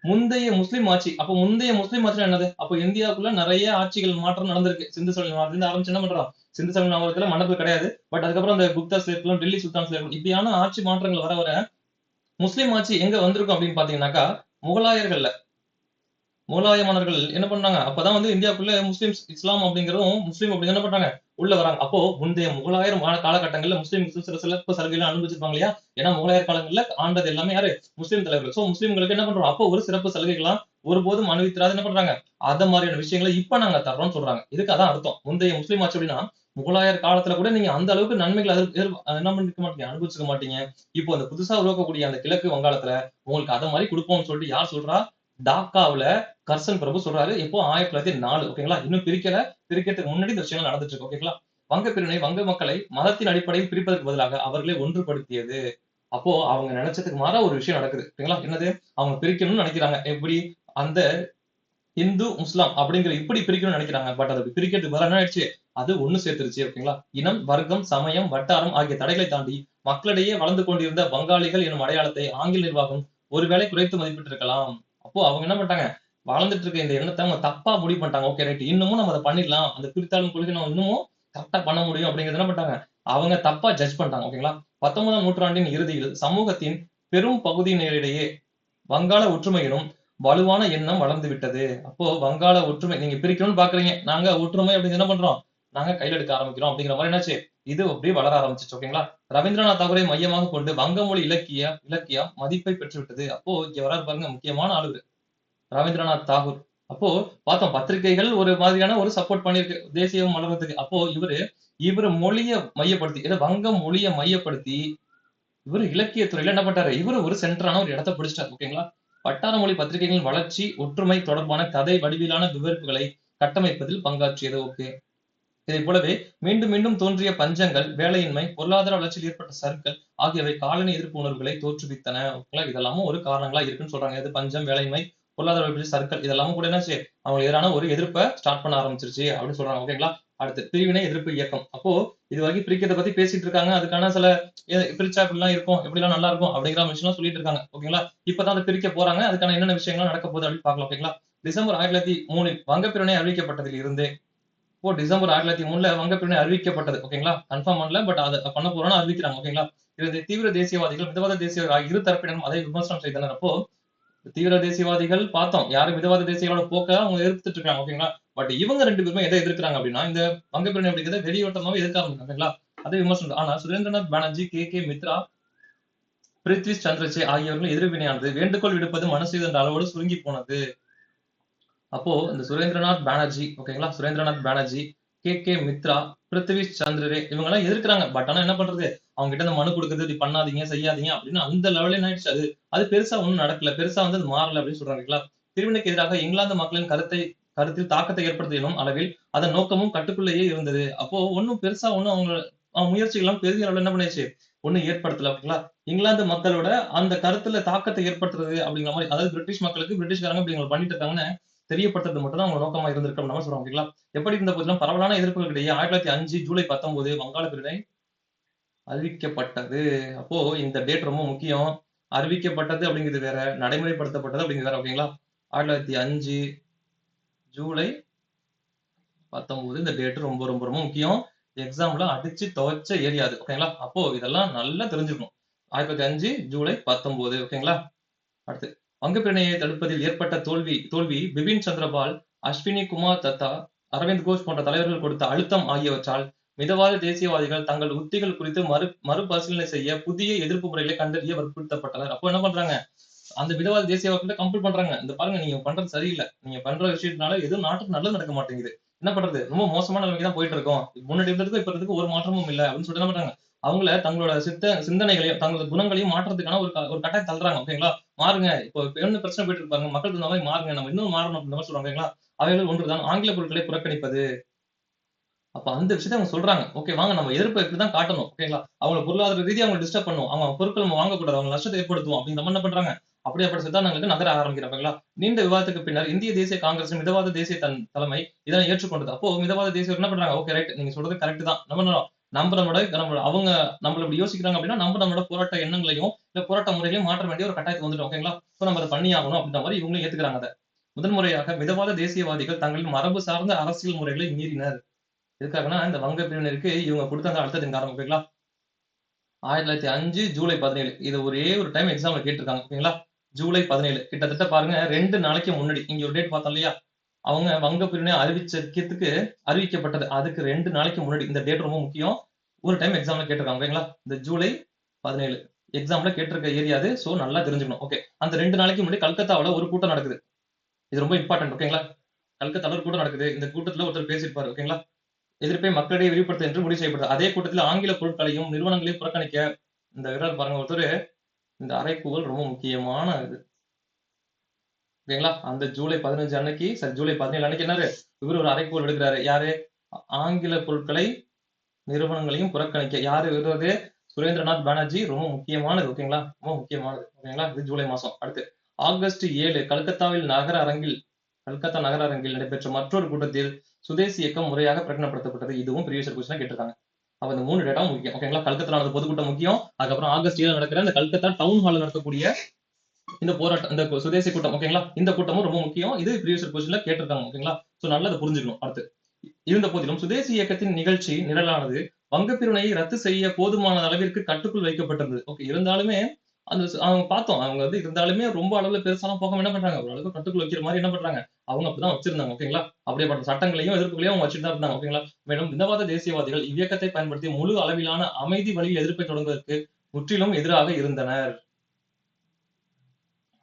முந்தைய முஸ்லிம் ஆட்சி. அப்போ முந்தைய முஸ்லிம் ஆட்சி என்னது? அப்போ இந்தியாவுக்குள்ள நிறைய ஆட்சிகள் மாற்றம் நடந்திருக்கு. சிந்து சமவெளி ஆரம்பிச்சு என்ன பண்றோம், சிந்து சமவெளி மன்னர்கள் கிடையாது. பட் அதுக்கப்புறம் அந்த குப்தாஸ் இருக்கணும், டெல்லி சுல்தான்ஸ் இருக்கணும், இப்படியான ஆட்சி மாற்றங்கள் வர வர முஸ்லிம் ஆட்சி எங்க வந்திருக்கும் அப்படின்னு பாத்தீங்கன்னாக்கா முகலாயர்கள்ல. முகலாய மன்னர்கள் என்ன பண்ணாங்க, அப்பதான் வந்து இந்தியாவுக்குள்ள முஸ்லிம்ஸ் இஸ்லாம் அப்படிங்கிறதும் முஸ்லீம் அப்படிங்கிற என்ன பண்றாங்க உள்ள வராங்க. அப்போ முந்தைய முகலாயர் காலகட்டங்கள்ல முஸ்லீம் சில சிறப்பு சலுகைகள் அனுபவிச்சிருப்பாங்க இல்லையா? ஏன்னா முகலாயர் காலங்கள்ல ஆண்டது எல்லாமே யாரு, முஸ்லீம் தலைவர்கள். சோ முஸ்லீம்களுக்கு என்ன பண்றோம், அப்போ ஒரு சிறப்பு சலுகைகள்லாம் ஒருபோதும் அனுபவித்திராது என்ன பண்றாங்க, அத மாதிரியான விஷயங்களை இப்ப நாங்க தர்றோம்னு சொல்றாங்க. இதுக்கு அதான் அர்த்தம். முந்தைய முஸ்லீம் ஆட்சி அப்படின்னா முகலாயர் காலத்துல கூட நீங்க அந்த அளவுக்கு நன்மைகள் என்ன பண்ணிருக்க மாட்டீங்க, அனுபவிச்சுக்க மாட்டீங்க. இப்போ அந்த புதுசா உருவாக்கக்கூடிய அந்த கிழக்கு வங்காளத்துல உங்களுக்கு அத மாதிரி கொடுப்போம்னு சொல்லிட்டு யார் சொல்றா, டாக்காவுல கர்சன் பிரபு சொல்றாரு. எப்போ 1904. ஓகேங்களா? இன்னும் பிரிக்கல. பிரிக்கிறதுக்கு முன்னாடி இந்த விஷயங்கள் நடந்துட்டு இருக்கு. ஓகேங்களா? வங்க பிரிவினை வங்க மக்களை மதத்தின் அடிப்படையில் பிரிப்பதற்கு பதிலாக அவர்களை ஒன்றுபடுத்தியது. அப்போ அவங்க நினைச்சதுக்கு மாறா ஒரு விஷயம் நடக்குது. ஓகேங்களா? என்னது, அவங்க பிரிக்கணும்னு நினைக்கிறாங்க. எப்படி, அந்த இந்து முஸ்லாம் அப்படிங்கிற இப்படி பிரிக்கணும்னு நினைக்கிறாங்க. பட் அதை பிரிக்கிறதுக்கு பதிலா என்ன ஆயிடுச்சு, அது ஒண்ணு சேர்த்துருச்சு. ஓகேங்களா? இனம், வர்க்கம், சமயம், வட்டாரம் ஆகிய தடைகளை தாண்டி மக்களிடையே வளர்ந்து கொண்டிருந்த பங்காளிகள் எனும் அடையாளத்தை ஆங்கில நிர்வாகம் ஒருவேளை குறைத்து மதிப்பிட்டு இருக்கலாம். அப்போ அவங்க என்ன பண்ணிட்டாங்க, வளர்ந்துட்டு இருக்க இந்த எண்ணத்தை அவங்க தப்பா முடிவு பண்ணிட்டாங்க. ஓகே ரைட், இன்னமும் நம்ம அதை பண்ணிடலாம், அந்த பிரித்தாளும் கொள்கை நம்ம இன்னமும் கரெக்டா பண்ண முடியும் அப்படிங்கிறது என்ன பண்ணிட்டாங்க, அவங்க தப்பா ஜட்ஜ் பண்ணிட்டாங்க. ஓகேங்களா? 19ஆம் நூற்றாண்டின் இறுதியில் சமூகத்தின் பெரும் பகுதியினரிடையே வங்காள ஒற்றுமை எனும் வலுவான எண்ணம் வளர்ந்து விட்டது. அப்போ வங்காள ஒற்றுமை நீங்க பிரிக்கணும்னு பாக்குறீங்க, நாங்க ஒற்றுமை அப்படின்னு என்ன பண்றோம், நாங்க கையில எடுக்க ஆரம்பிக்கிறோம் அப்படிங்கிற மாதிரி என்னாச்சு, இது அப்படியே வளர ஆரம்பிச்சிச்சு. ஓகேங்களா? ரவீந்திரநாத் தாகூரை மையமாக கொண்டு வங்கமொழி இலக்கியம் மதிப்பை பெற்று விட்டது. அப்போ இங்க வராரு பாருங்க, முக்கியமான ஆளு ரவீந்திரநாத் தாகூர். அப்போ பார்த்தோம் பத்திரிகைகள் ஒரு மாதிரியான ஒரு சப்போர்ட் பண்ணிருக்கு தேசியம் வளர்றதுக்கு. அப்போ இவரு மொழியை மையப்படுத்தி, வங்க மொழியை மையப்படுத்தி இவரு இலக்கியத்துறையில என்ன பண்றாரு, இவரு ஒரு சென்டரான ஒரு இடத்தை பிடிச்சிட்டாரு. ஓகேங்களா? வட்டார மொழி பத்திரிகைகளின் வளர்ச்சி ஒற்றுமை தொடர்பான கதை வடிவிலான விவரிப்புகளை கட்டமைப்பதில் பங்காற்றியது. ஓகே. இதை போலவே மீண்டும் மீண்டும் தோன்றிய பஞ்சங்கள், வேலையின்மை, பொருளாதார வளர்ச்சியில் ஏற்பட்ட சறுக்கல் ஆகியவை காலனி எதிர்ப்பு உணர்வுகளை தோற்றுவித்தன. ஓகேங்களா? இதெல்லாமும் ஒரு காரணங்களா இருக்குன்னு சொல்றாங்க. இது பஞ்சம், வேலையின்மை, பொருளாதார வளர்ச்சி, சறுக்கல் இதெல்லாமும் கூட என்னாச்சு, அவங்களுக்கு எதிரான ஒரு எதிர்ப்பை ஸ்டார்ட் பண்ண ஆரம்பிச்சிருச்சு அப்படின்னு சொல்றாங்க. ஓகேங்களா? அடுத்து பிரிவினை எதிர்ப்பு இயக்கம். அப்போ இது வரைக்கும் பிரிக்கிறத பத்தி பேசிட்டு இருக்காங்க. அதுக்கான சில பிரிச்சா இப்படிலாம் இருக்கும், எப்படிலாம் நல்லா இருக்கும் அப்படிங்கிற விஷயம் சொல்லிட்டு இருக்காங்க. ஓகேங்களா? இப்பதான் அதை பிரிக்க போறாங்க. அதுக்கான என்னென்ன விஷயங்கள் நடக்க போகுது அப்படின்னு பார்க்கலாம். ஓகேங்களா? டிசம்பர் 1903 வங்க பிரிவினை அறிவிக்கப்பட்டதில் இருந்தே, இப்போ டிசம்பர் 1903 வங்க பிரிவினை அறிவிக்கப்பட்டது. ஓகேங்களா? கன்ஃபார்ம் பண்ணல. பட் அதை பண்ண போறோம்னு அறிவிக்கிறாங்க. ஓகேங்களா? இது தீவிர தேசியவாதிகள், மிதவாத தேசியவாதிகள் இரு தரப்பினரும் அதை விமர்சனம் செய்தனர். அப்போ தீவிர தேசியவாதிகள் பார்த்தோம், யாரும் மிதவாத தேசியங்களோட போக்க அவங்க எதிர்த்துட்டு இருக்காங்க. ஓகேங்களா? பட் இவங்க ரெண்டு பேருமே எதை எதிர்க்கிறாங்க அப்படின்னா, இந்த வங்க பிரிவினை அப்படிங்கிறத வெளியோட்டமாவே எதிர்க்க ஆரம்பிக்கிறாங்க. ஓகேங்களா? அதை விமர்சனம். ஆனா சுரேந்திரநாத் பானர்ஜி, கே மித்ரா, பிருத்வி சந்திரசே ஆகியோர்கள் எதிர்வினையானது. வேண்டுகோள் விடுப்பது மனசு என்ற அளவோடு சுருங்கி போனது. அப்போ இந்த சுரேந்திரநாத் பானர்ஜி, ஓகேங்களா, சுரேந்திரநாத் பானர்ஜி, மித்ரா, பிருத்வி சந்திரரே இவங்க எல்லாம் எதிர்க்கிறாங்க. பட் ஆனா என்ன பண்றது, அவங்க கிட்ட இந்த மனு கொடுக்குறது, இப்படி பண்ணாதீங்க செய்யாதீங்க அப்படின்னு அந்த லெவலில் என்ன ஆயிடுச்சு, அது பெருசா ஒண்ணும் நடக்கல, பெருசா வந்து அது மாறல அப்படின்னு சொல்றாங்க. பிரிவினைக்கு எதிராக இங்கிலாந்து மக்களின் கருத்தில் தாக்கத்தை ஏற்படுத்தும் அளவில் அதன் நோக்கமும் கட்டுக்குள்ளேயே இருந்தது. அப்போ ஒண்ணும் பெருசா ஒண்ணும் அவங்க முயற்சிகள் எல்லாம் பெரிய அளவுல என்ன பண்ணிடுச்சு ஒண்ணும் ஏற்படுத்தல. ஓகேங்களா? இங்கிலாந்து மக்களோட அந்த கருத்துல தாக்கத்தை ஏற்படுத்துறது அப்படிங்கிற மாதிரி, அதாவது பிரிட்டிஷ் மக்களுக்கு பிரிட்டிஷ்காரங்க இப்படி இவங்க பண்ணிட்டு இருக்காங்கன்னு தெரியப்படுத்துறது மட்டும் தான் அவங்க நோக்கமா இருந்திருக்கு அப்படின்னு சொல்றாங்க. ஓகேங்களா? எப்படி இருந்த போதிலும் பரவலான எதிர்ப்புகளிடையே 1905 ஜூலை 19 வங்காள பிரிவினை அறிவிக்கப்பட்டது. அப்போ இந்த டேட் ரொம்ப முக்கியம். அறிவிக்கப்பட்டது அப்படிங்கிறது வேற, நடைமுறைப்படுத்தப்பட்டது அப்படிங்கிறது வேற. ஓகேங்களா? 1905 ஜூலை 19 இந்த டேட் ரொம்ப ரொம்ப ரொம்ப முக்கியம். எக்ஸாம்ல அடிச்சு துவைச்ச ஏரியா அது. ஓகேங்களா? அப்போ இதெல்லாம் நல்லா தெரிஞ்சுக்கணும். 1905 ஜூலை 19. ஓகேங்களா? அடுத்து வங்கப்பிரிவினையை தடுப்பதில் ஏற்பட்ட தோல்வி பிபின் சந்திரபால், அஸ்வினி குமார் தத்தா, அரவிந்த் கோஷ் போன்ற தலைவர்கள் கொடுத்த அழுத்தம் ஆகியவற்றால் மிதவாத தேசியவாதிகள் தங்கள் உத்திகள் குறித்து மறுபரிசீலனை செய்ய புதிய எதிர்ப்பு முறைகளை கண்டறிய வற்புறுத்தப்பட்டனர். அப்போ என்ன பண்றாங்க? அந்த மிதவாத தேசியவாதிகளை கம்பல் பண்றாங்க. இந்த பாருங்க, நீங்க பண்றது சரியில்லை. நீங்க பண்ற விஷயத்தினால எதுவும் நாட்டுக்கு நல்லது நடக்க மாட்டேங்குது. என்ன பண்றது? ரொம்ப மோசமான நிலைமைக்கு தான் போயிட்டு இருக்கோம். முன்னாடி இருந்ததுக்கு இப்ப இருந்ததுக்கு ஒரு மாற்றமும் இல்லை அப்படின்னு சொல்லிட்டு என்ன பண்றாங்க? அவங்கள தங்களோட சிந்தனைகளையும் தங்களோட குணங்களையும் மாற்றத்துக்கான ஒரு கட்டாயம் தள்ளுறாங்க. ஓகேங்களா? மாறுங்க. இப்போ என்ன பிரச்சனை போயிட்டு இருப்பாங்க, மக்கள் இந்த மாதிரி மாறுங்க, நம்ம இன்னும் மாறணும் அப்படின்ற மாதிரி சொல்றாங்க. ஓகேங்களா? அவைகள் ஒன்றுதான் ஆங்கில பொருட்களை புறக்கணிப்பது. அப்ப அந்த விஷயத்த அவங்க சொல்றாங்க. ஓகே, வாங்க நம்ம எதிர்ப்பை இப்படிதான் காட்டணும். ஓகேங்களா? அவங்க பொருளாதார ரீதியா அவங்க டிஸ்டர்ப் பண்ணுவோம். அவங்க பொருட்கள் நம்ம வாங்கக்கூடாது. அவங்க நஷ்டத்தை ஏற்படுத்துவோம் அப்படிங்கிற மாதிரி என்ன பண்றாங்க? அப்படியாப்பட்ட சித்தாந்தங்களுக்கு நகர ஆரம்பிக்கிறாங்களா? நீண்ட விவாதத்துக்கு பின்னர் இந்திய தேசிய காங்கிரஸ் மிதவாத தேசிய தலைமை இதனை ஏற்றுக்கொண்டது. அப்போ மிதவாத தேசியர் என்ன பண்றாங்க? ஓகே, ரைட், நீங்க சொல்றது கரெக்ட் தான். நம்ம அவங்க நம்மள இப்படி யோசிக்கிறாங்க அப்படின்னா நம்ம நம்மளோட போராட்ட எண்ணங்களையும் இல்ல போராட்ட முறைகளையும் மாற்ற வேண்டிய ஒரு கட்டாயத்துக்கு வந்துடும். ஓகேங்களா? சோ நம்ம அதை பண்ணி ஆகணும் அப்படின்ற மாதிரி இவங்களும் ஏத்துக்கிறாங்க அதை. முதன்முறையாக மிதவாத தேசியவாதிகள் தங்களின் மரபு சார்ந்த அரசியல் முறைகளை மீறினர். எதுக்காகன்னா இந்த வங்க பிரிவினருக்கு இவங்க கொடுத்த அந்த அழுத்தத்தின் காரணம். ஓகேங்களா? 1905 ஜூலை 17 இது ஒரே ஒரு டைம் எக்ஸாம்ல கேட்டிருக்காங்க. ஓகேங்களா? ஜூலை 17 கிட்டத்தட்ட பாருங்க 2 நாளைக்கு முன்னாடி இங்க ஒரு டேட் பார்த்தோம் இல்லையா? அவங்க வங்க பிரிவினை அறிவிக்கப்பட்டது அதுக்கு 2 நாளைக்கு முன்னாடி. இந்த டேட் ரொம்ப முக்கியம். ஒரு டைம் எக்ஸாம்ல கேட்டிருக்காங்க. ஓகேங்களா? இந்த ஜூலை 17 எக்ஸாம்ல கேட்டிருக்க ஏரியா அது. சோ நல்லா தெரிஞ்சுக்கணும். ஓகே, அந்த 2 நாளைக்கு முன்னாடி கல்கத்தாவுல ஒரு கூட்டம் நடக்குது. இது ரொம்ப இம்பார்ட்டன்ட். ஓகேங்களா? கல்கத்தால ஒரு கூட்டம் நடக்குது. இந்த கூட்டத்துல ஒருத்தர் பேசியிருப்பாரு. ஓகேங்களா? எதிர்ப்பை மக்களிடையே விரிவுபடுத்த என்று முடிவு செய்யப்பட்டது. அதே கூட்டத்தில் ஆங்கில பொருட்களையும் நிறுவனங்களையும் புறக்கணிக்க இந்த வீரர் பாருங்க ஒருத்தர். இந்த அறைகூவல் ரொம்ப முக்கியமான இது. ஓகேங்களா? அந்த ஜூலை 15 அன்னைக்கு, சரி ஜூலை 17 அன்னைக்கு என்னாரு இவர் ஒரு அறைகூவல் எடுக்கிறாரு. யாரு? ஆங்கில பொருட்களை நிறுவனங்களையும் புறக்கணிக்க. யாரு விடுறது? சுரேந்திரநாத் பானர்ஜி. ரொம்ப முக்கியமானது. ஓகேங்களா? ரொம்ப முக்கியமானது. ஓகேங்களா? இது ஜூலை மாசம். அடுத்து ஆகஸ்ட் 7 கல்கத்தா நகர அரங்கில் நடைபெற்ற மற்றொரு கூட்டத்தில் சுதேசி இயக்கம் முறையாக பிரகடனப்படுத்தப்பட்டது. இதுவும் ப்ரீவியஸ் கொஸ்டினா கேட்டிருக்காங்க. அப்ப இந்த 3 டேட்டாவும் முக்கியம். ஓகேங்களா? கல்கத்தா நடந்த பொதுக்கூட்டம் முக்கியம். அதுக்கப்புறம் ஆகஸ்ட் 7 நடக்கிற இந்த கல்கத்தா டவுன் ஹால் நடத்தக்கூடிய இந்த போராட்டம், இந்த சுதேசி கூட்டம். ஓகேங்களா? இந்த கூட்டமும் ரொம்ப முக்கியம். இது ப்ரீவியஸ் கொஸ்டின்ல கேட்டிருக்காங்க. ஓகேங்களா? சோ நல்லா அதை புரிஞ்சுக்கணும். அடுத்து இருந்த போதிலும் சுதேசி இயக்கத்தின் நிகழ்ச்சி நிரலானது வங்கப்பிரிவினையை ரத்து செய்ய போதுமான அளவிற்கு கட்டுக்குள் வைக்கப்பட்டிருந்தது. ஓகே, இருந்தாலுமே அந்த அவங்க பார்த்தோம். அவங்க வந்து இருந்தாலுமே ரொம்ப அளவுல பெருசாலாம் போகாம என்ன பண்றாங்க? ஓரளவுக்கு கட்டுக்குள் வைக்கிற மாதிரி என்ன பண்றாங்க? அவங்க அப்படிதான் வச்சிருந்தாங்க. ஓகேங்களா? அப்படியேப்பட்ட சட்டங்களையும் எதிர்ப்புகளையும் அவங்க வச்சுட்டு தான் இருந்தாங்க. ஓகேங்களா? மேலும் மிதவாத தேசியவாதிகள் இவ்வியக்கத்தை பயன்படுத்தி முழு அளவிலான அமைதி வழியில் எதிர்ப்பை தொடங்குவதற்கு முற்றிலும் எதிராக இருந்தனர்.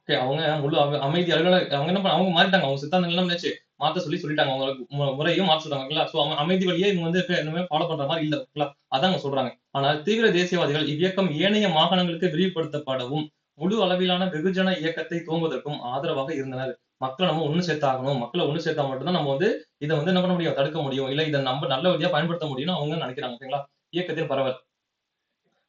ஓகே, அவங்க முழு அமைதி அளவுல அவங்க என்ன அவங்க மாறிட்டாங்க. அவங்க சித்தாந்தங்கள் என்ன பண்ணியாச்சு? மாத்த சொல்லிட்டாங்க. அவங்களுக்கு முறையும் மாத்த சொல்றாங்க. ஓகேங்களா? சோ அமைதி வழியே இவங்க வந்து இனிமே ஃபாலோ பண்ற மாதிரி இல்ல. ஓகேங்களா? அதான் அவங்க சொல்றாங்க. ஆனால் தீவிர தேசியவாதிகள் இவ்வியக்கம் ஏனைய மாகாணங்களுக்கு விரிவுபடுத்தப்படவும் முழு அளவிலான வெகுஜன இயக்கத்தை துவங்குவதற்கும் ஆதரவாக இருந்தனர். மக்களை நம்ம ஒண்ணு சேர்த்தாகணும். மக்களை ஒண்ணு சேர்த்தா மட்டும்தான் நம்ம வந்து இதை வந்து என்ன பண்ண முடியும்? தடுக்க முடியும். இல்ல இதை நம்ம நல்ல வழியா பயன்படுத்த முடியும்னு அவங்க நினைக்கிறாங்க. ஓகேங்களா? இயக்கத்தின் பரவல்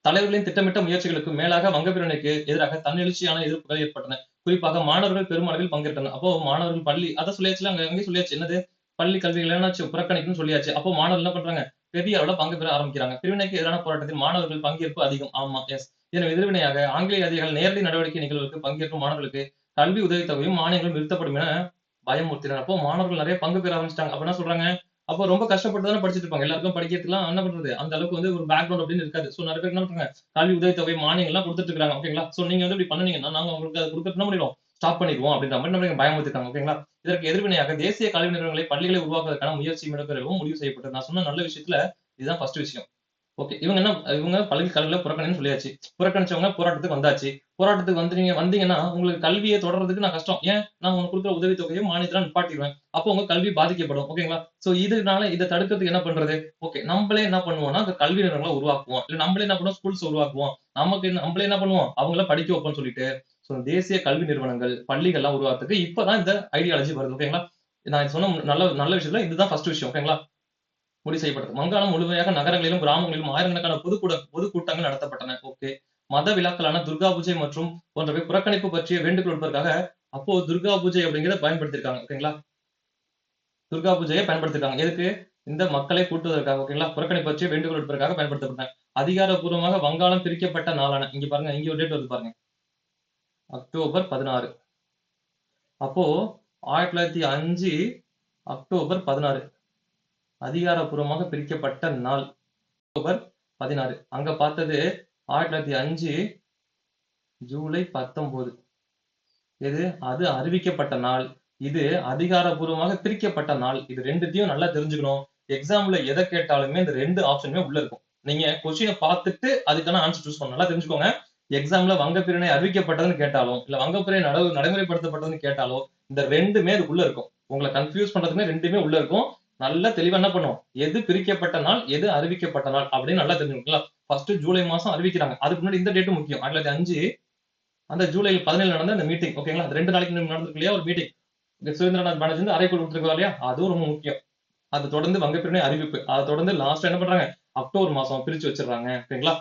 தலைவர்களின் திட்டமிட்ட முயற்சிகளுக்கு மேலாக வங்கப்பிரிவினைக்கு எதிராக தன்னெழுச்சியான எதிர்ப்புகள் ஏற்பட்டன. குறிப்பாக மாணவர்கள் பெருமளவில் பங்கேற்றனர். அப்போ மாணவர்கள் பள்ளி அதை சொல்லியாச்சு, அங்கேயே சொல்லியாச்சு. என்னது? பள்ளி கல்விகளை என்னாச்சு புறக்கணிக்கணும்னு சொல்லியாச்சு. அப்போ மாணவர்கள் என்ன பண்றாங்க? பெரிய அளவுல பங்கு பெற ஆரம்பிக்கிறாங்க. பிரிவினைக்கு எதிரான போராட்டத்தில் மாணவர்கள் பங்கேற்பு அதிகம். ஆமா, எஸ். இதன் எதிர்வினையாக ஆங்கிலேய அதிகாரிகள் நேரடி நடவடிக்கை நிகழ்வுக்கு பங்கேற்கும் மாணவர்களுக்கு கல்வி உதவித்தொகையும் மானியங்களும் நிறுத்தப்படும் என பயமுறுத்தினர். அப்போ மாணவர்கள் நிறைய பங்கு பெற ஆரம்பிச்சிட்டாங்க. அப்ப என்ன சொல்றாங்க? அப்போ ரொம்ப கஷ்டப்பட்டு தானே படிச்சுட்டு இருப்பாங்க. எல்லாருக்கும் படிக்கிறதுக்குலாம் என்ன பண்றது? அந்த அளவுக்கு வந்து ஒரு பேக்ரவுண்ட் அப்படின்னு இருக்காது. சோ நிறைய பேர் என்ன பண்றாங்க? கல்வி உதவித்தொகை மானியங்கள்லாம் கொடுத்துட்டு இருக்காங்க. ஓகேங்களா? சோ நீங்க வந்து இப்படி பண்ணுனீங்கன்னா நாங்க உங்களுக்கு அதை கொடுத்துட்டு என்ன பண்ணிடுவோம்? ஸ்டாப் பண்ணிடுவோம் அப்படின்ற மாதிரி நம்ம பயமுறுத்திருக்காங்க. ஓகேங்களா? இதற்கு எதிர்வினையாக தேசிய கல்வி நிறுவனங்களை பள்ளிகளை உருவாக்குவதற்கான முயற்சி மேற்கொள்ளவும் முடிவு செய்யப்பட்டது. நான் சொன்ன நல்ல விஷயத்துல இதுதான் ஃபர்ஸ்ட் விஷயம். ஓகே. இவங்க பள்ளி கல்வியில புறக்கணின்னு சொல்லியாச்சு. புறக்கணிச்சவங்க போராட்டத்துக்கு வந்தாச்சு. போராட்டத்துக்கு வந்தீங்கன்னா உங்களுக்கு கல்வியை தொடர்றதுக்கு நான் கஷ்டம். ஏன்? நான் உங்களுக்கு குடுக்குற உதவித்தொகையும் மானியத்தலாம் நிப்பாட்டிருவேன். அப்போ உங்க கல்வி பாதிக்கப்படும். ஓகேங்களா? சோ இதனால இத தடுக்கிறதுக்கு என்ன பண்றது? ஓகே, நம்மளே என்ன பண்ணுவோம்னா, அந்த கல்வி நிறுவனங்கள உருவாக்குவோம். இல்ல நம்மளே என்ன பண்ணுவோம்? ஸ்கூல்ஸ் உருவாக்குவோம். நம்மளே என்ன பண்ணுவோம்? அவங்கள படிக்க வைப்போம்ன்னு சொல்லிட்டு, சோ தேசிய கல்வி நிறுவனங்கள், பள்ளிகள்லாம் உருவாக்குறதுக்கு இப்பதான் இந்த ஐடியாலஜி வருது. ஓகேங்களா? நான் சொன்ன நல்ல நல்ல விஷயத்துல இதுதான் ஃபர்ஸ்ட் விஷயம். ஓகேங்களா? முடிவு செய்யப்பட்டது. வங்காளம் முழுமையாக நகரங்களிலும், கிராமங்களிலும் ஆயிரக்கணக்கான பொதுக்கூட்டங்கள் நடத்தப்பட்டன. ஓகே. மத விழாக்களான துர்கா பூஜை மற்றும் போன்றவை புறக்கணிப்பு பற்றிய வேண்டுகோள் விடுப்பதற்காக அப்போ துர்கா பூஜை அப்படிங்கிறத பயன்படுத்தியிருக்காங்க. ஓகேங்களா? துர்கா பூஜையை பயன்படுத்திருக்காங்க. எதுக்கு? இந்த மக்களை கூட்டுவதற்காக. ஓகேங்களா? புறக்கணிப்பு பற்றிய வேண்டுகோள் விடுப்பதற்காக பயன்படுத்தப்பட்டன. அதிகாரப்பூர்வமாக வங்காளம் பிரிக்கப்பட்ட நாளான இங்க பாருங்க, இங்க ஒரு டேட் வருது பாருங்க. அக்டோபர் 16. அப்போ 1905 அக்டோபர் 16 அதிகாரப்பூர்வமாக பிரிக்கப்பட்ட நாள் அக்டோபர் 16. அங்க பார்த்தது 1905 ஜூலை 19. எது? அது அறிவிக்கப்பட்ட நாள். இது அதிகாரப்பூர்வமாக பிரிக்கப்பட்ட நாள். இது ரெண்டுத்தையும் நல்லா தெரிஞ்சுக்கணும். எக்ஸாம்ல எதை கேட்டாலுமே இந்த ரெண்டு ஆப்ஷனுமே உள்ள இருக்கும். நீங்க கொஸ்டினை பார்த்துட்டு அதுக்கான ஆன்சர் சூஸ் பண்ணணும். நல்லா தெரிஞ்சுக்கோங்க. எக்ஸாம்ல வங்கப்பிரிவினை அறிவிக்கப்பட்டதுன்னு கேட்டாலும், இல்ல வங்கப்பிரிவினை நடைமுறைப்படுத்தப்பட்டதுன்னு கேட்டாலோ, இந்த ரெண்டுமே அதுக்குள்ள இருக்கும். உங்களை கன்ஃபியூஸ் பண்றதுக்குமே ரெண்டுமே உள்ள இருக்கும். நல்லா தெளிவா என்ன பண்ணும்? எது பிரிக்கப்பட்ட நாள், எது அறிவிக்கப்பட்ட நாள் அப்படின்னு நல்லா தெரிஞ்சுக்கோங்களா? ஃபர்ஸ்ட் ஜூலை மாசம் அறிவிக்கிறாங்க. அதுக்கு முன்னாடி இந்த டேட் முக்கியம். 1905 அந்த ஜூலை 17 நடந்த அந்த மீட்டிங். ஓகேங்களா? அது 2 நாளைக்கு முன்னாடி நடந்திருக்கு இல்லையா ஒரு மீட்டிங். இந்த சுரேந்திரநாத் பானர்ஜி வந்து அறைகூவல் விட்டுருக்காரு இல்லையா? அதுவும் ரொம்ப முக்கியம். அது தொடர்ந்து வங்கப்பிரிவினை அறிவிப்பு. அதை தொடர்ந்து லாஸ்ட் என்ன பண்றாங்க? அக்டோபர் மாசம் பிரிச்சு வச்சிடுறாங்க. ஓகேங்களா?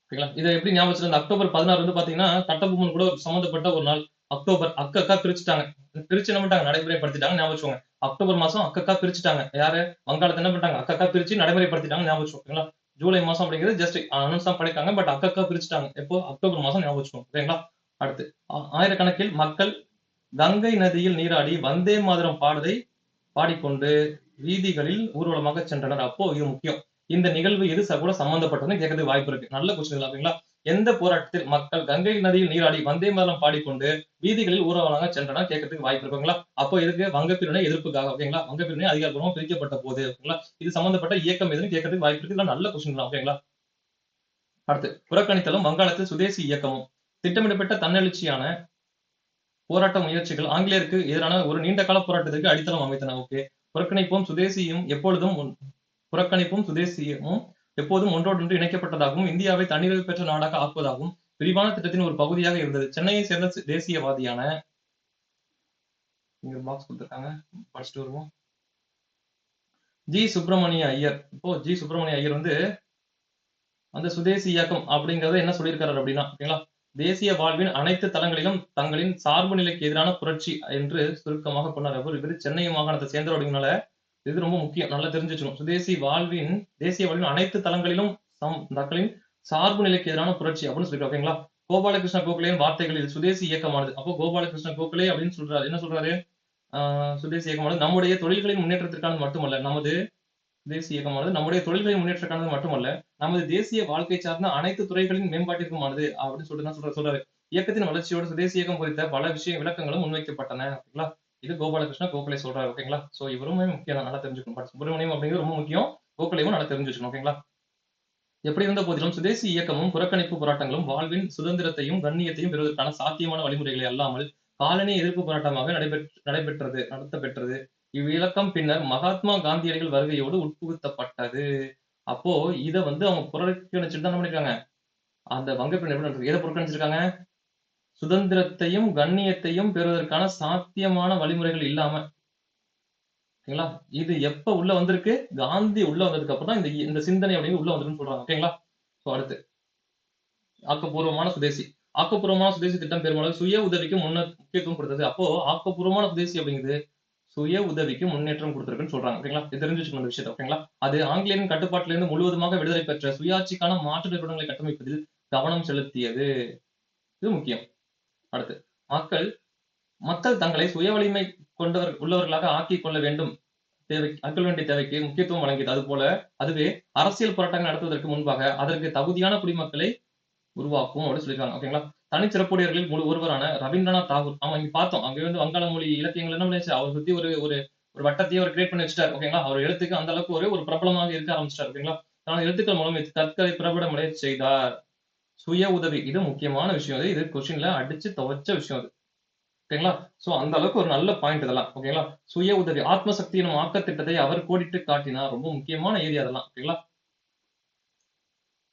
ஓகேங்களா? இதை எப்படி ஞாபகம் வச்சிருக்க? இந்த அக்டோபர் 16 வந்து பாத்தீங்கன்னா கட்டபொம்மன் கூட ஒரு சம்பந்தப்பட்ட ஒரு நாள். அக்டோபர் அக்கா பிரிச்சுட்டாங்க. பிரிச்சு என்ன பண்ணிட்டாங்க? நடைமுறைப்படுத்திட்டாங்க. ஞாபகம் வச்சுக்கோங்க. அக்டோபர் மாசம் அக்கா பிரிச்சுட்டாங்க. யாரு? வங்காளத்தை என்ன பண்ணிட்டாங்க? அக்கா பிரிச்சு நடைமுறைப்படுத்திட்டாங்க. ஞாபகம் வச்சுக்கோங்களா? ஜூலை மாசம் அப்படிங்கிறது ஜஸ்ட் அனௌன்ஸ் தான் பண்ணிருக்காங்க. பட் அக்கா பிரிச்சுட்டாங்க. எப்போ? அக்டோபர் மாசம் ஞாபகம் வச்சுக்கோங்க. ஓகேங்களா? அடுத்து ஆயிரக்கணக்கில் மக்கள் கங்கை நதியில் நீராடி வந்தே மாதரம் பாடிக்கொண்டு வீதிகளில் ஊர்வலமாக சென்றனர். அப்போ இது முக்கியம். இந்த நிகழ்வு எது கூட சம்பந்தப்பட்டதுன்னு கேட்கறதுக்கு வாய்ப்பு இருக்கு. நல்ல கொஸ்டின் ஓகேங்களா? எந்த போராட்டத்தில் மக்கள் கங்கை நதியில் நீராடி வந்தே மாதரம் பாடிக்கொண்டு வீதிகளில் ஊர்வலமாக சென்றனர் கேட்கறதுக்கு வாய்ப்பு இருக்குங்களா? அப்போ இதுக்கு வங்கப்பிரிவினை எதிர்ப்புக்காக. ஓகேங்களா? வங்கப்பிரிவினை அதிகாரப்பூர்வமாக பிரிக்கப்பட்ட போது. ஓகேங்களா? இது சம்பந்தப்பட்ட இயக்கம் எதுன்னு கேட்கறதுக்கு வாய்ப்பு இருக்கு. நல்ல கொஸ்டின் தான். ஓகேங்களா? அடுத்து புறக்கணித்தலும் வங்காளத்தில் சுதேசி இயக்கமும் திட்டமிடப்பட்ட தன்னெழுச்சியான போராட்ட முயற்சிகள் ஆங்கிலேயருக்கு எதிரான ஒரு நீண்ட கால போராட்டத்திற்கு அடித்தளம் அமைத்தன. ஓகே. புறக்கணிப்பும் சுதேசியும் புறக்கணிப்பும் சுதேசியமும் எப்போதும் ஒன்றோடொன்று இணைக்கப்பட்டதாகவும் இந்தியாவை தன்னிறைவு பெற்ற நாடாக ஆக்குவதாகவும் விரிவான திட்டத்தின் ஒரு பகுதியாக இருந்தது. சென்னையை சேர்ந்த தேசியவாதியான இங்க பாக்ஸ் கொடுத்திருக்காங்க, படிச்சுட்டு வருவோம். ஜி சுப்பிரமணிய ஐயர். இப்போ ஜி சுப்பிரமணிய ஐயர் வந்து அந்த சுதேசி இயக்கம் அப்படிங்கறத என்ன சொல்லியிருக்காரு அப்படின்னா, ஓகேங்களா? தேசிய வாழ்வின் அனைத்து தளங்களிலும் தங்களின் சார்பு நிலைக்கு எதிரான புரட்சி என்று சுருக்கமாக கொண்டார். இவர் சென்னை மாகாணத்தை சேர்ந்தவர் அப்படிங்கனால இது ரொம்ப முக்கியம். நல்லா தெரிஞ்சு வச்சுக்கணும். தேசிய வாழ்வின் அனைத்து தளங்களிலும் தங்களின் சார்பு நிலைக்கு எதிரான புரட்சி அப்படின்னு சொல்லிட்டு ஓகேங்களா? கோபாலகிருஷ்ண கோகலேயின் வார்த்தைகளில் சுதேசி இயக்கமானது. அப்போ கோபாலகிருஷ்ண கோகலே அப்படின்னு சொல்றாரு. என்ன சொல்றாரு? சுதேசி இயக்கமானது நம்முடைய தொழில்களின் முன்னேற்றத்திற்கானது மட்டுமல்ல, நமது தேசிய இயக்கமானது நம்முடைய தொழில்களின் முன்னேற்றக்கானது மட்டுமல்ல, நமது தேசிய வாழ்க்கை சார்ந்த அனைத்து துறைகளின் மேம்பாட்டிற்குமானது அப்படின்னு சொல்லிட்டு தான் சொல்றாரு. இயக்கத்தின் வளர்ச்சியோடு சுதேசி இயக்கம் குறித்த பல விளக்கங்களும் முன்வைக்கப்பட்டன. ஓகேங்களா? இது கோபாலகிருஷ்ண கோகலே சொல்றாரு. ஓகேங்களா? சோ இவருமே முக்கியம் தான். நல்லா தெரிஞ்சுக்கணும். பட் சுப்பிரமணியம் அப்படிங்கிறது ரொம்ப முக்கியம். கோகலேவும் நல்லா தெரிஞ்சு வச்சுக்கணும். ஓகேங்களா? எப்படி இருந்த போதிலும் சுதேசி இயக்கமும் புறக்கணிப்பு போராட்டங்களும் வாழ்வின் சுதந்திரத்தையும் கண்ணியத்தையும் பெறுவதற்கான சாத்தியமான வழிமுறைகளை அல்லாமல் காலனி எதிர்ப்பு போராட்டமாக நடத்தப்பெற்றது. இவ்விலக்கம் பின்னர் மகாத்மா காந்தியடிகள் வருகையோடு உட்புகுத்தப்பட்டது. அப்போ இத வந்து அவங்க புறக்கணிச்சுட்டு தான் என்ன பண்ணிருக்காங்க? அந்த வங்கப்பிரிவினை எதை புறக்கணிச்சிருக்காங்க? சுதந்திரத்தையும் கண்ணியத்தையும் பெறுவதற்கான சாத்தியமான வழிமுறைகள் இல்லாம. ஓகேங்களா? இது எப்ப உள்ள வந்திருக்கு? காந்தி உள்ள வந்ததுக்கு அப்புறம் தான் இந்த சிந்தனை அப்படின்னு உள்ள வந்திருக்குன்னு சொல்றாங்க. ஓகேங்களா? சோ அடுத்து ஆக்கப்பூர்வமான சுதேசி. ஆக்கப்பூர்வமான சுதேசி திட்டம் பெரும்பாலும் சுய உதவிக்கு முக்கியத்துவம் கொடுத்தது. அப்போ ஆக்கப்பூர்வமான சுதேசி அப்படிங்கிறது சுய உதவிக்கு முன்னேற்றம் கொடுத்திருக்குன்னு சொல்றாங்க. ஓகேங்களா? இது தெரிஞ்சு வச்சுக்கணும் இந்த விஷயத்தை. ஓகேங்களா? அது ஆங்கிலேயரின் கட்டுப்பாட்டிலிருந்து முழுவதுமாக விடுதலை பெற்ற சுயாட்சிக்கான மாற்று நிறுவனங்களை கட்டமைப்பதில் கவனம் செலுத்தியது. இது முக்கியம். அடுத்து மக்கள் தங்களை சுய வலிமை உள்ளவர்களாக ஆக்கிக் கொள்ள வேண்டிய தேவைக்கு முக்கியத்துவம் வழங்கியது. அதுவே அரசியல் போராட்டங்கள் நடத்துவதற்கு முன்பாக அதற்கு தகுதியான குடிமக்களை உருவாக்கும் அப்படின்னு சொல்லியிருக்காங்க. ஓகேங்களா? தனிச்சிறப்புடையவர்களில் ஒருவரான ரவீந்திரநாத் தாகூர். ஆமா இங்க பார்த்தோம். அங்க வந்து வங்காள மொழி இலக்கியங்கள் என்ன பண்ணிச்சு? அவர் சுத்தி ஒரு ஒரு ஒரு வட்டத்தையே அவர் கிரியேட் பண்ணி வச்சுட்டார். ஓகேங்களா? அவர் எழுத்துக்கு அந்த அளவுக்கு ஒரு பிரபலமாக இருக்க ஆரம்பிச்சிட்டார். ஓகேங்களா? தனது எழுத்துக்கள் மூலம் கற்களை பிரபலமடைய செய்தார். சுய உதவி இது முக்கியமான விஷயம். இது கொஸ்டின்ல அடிச்சு துவைச்ச விஷயம் அது. ஓகேங்களா? சோ அந்த அளவுக்கு ஒரு நல்ல பாயிண்ட் இதெல்லாம். ஓகேங்களா? சுய உதவி ஆத்மசக்தி எனும் ஆக்கத் திட்டத்தை அவர் கோடிட்டு காட்டினார். ரொம்ப முக்கியமான ஏரியா அதெல்லாம். ஓகேங்களா?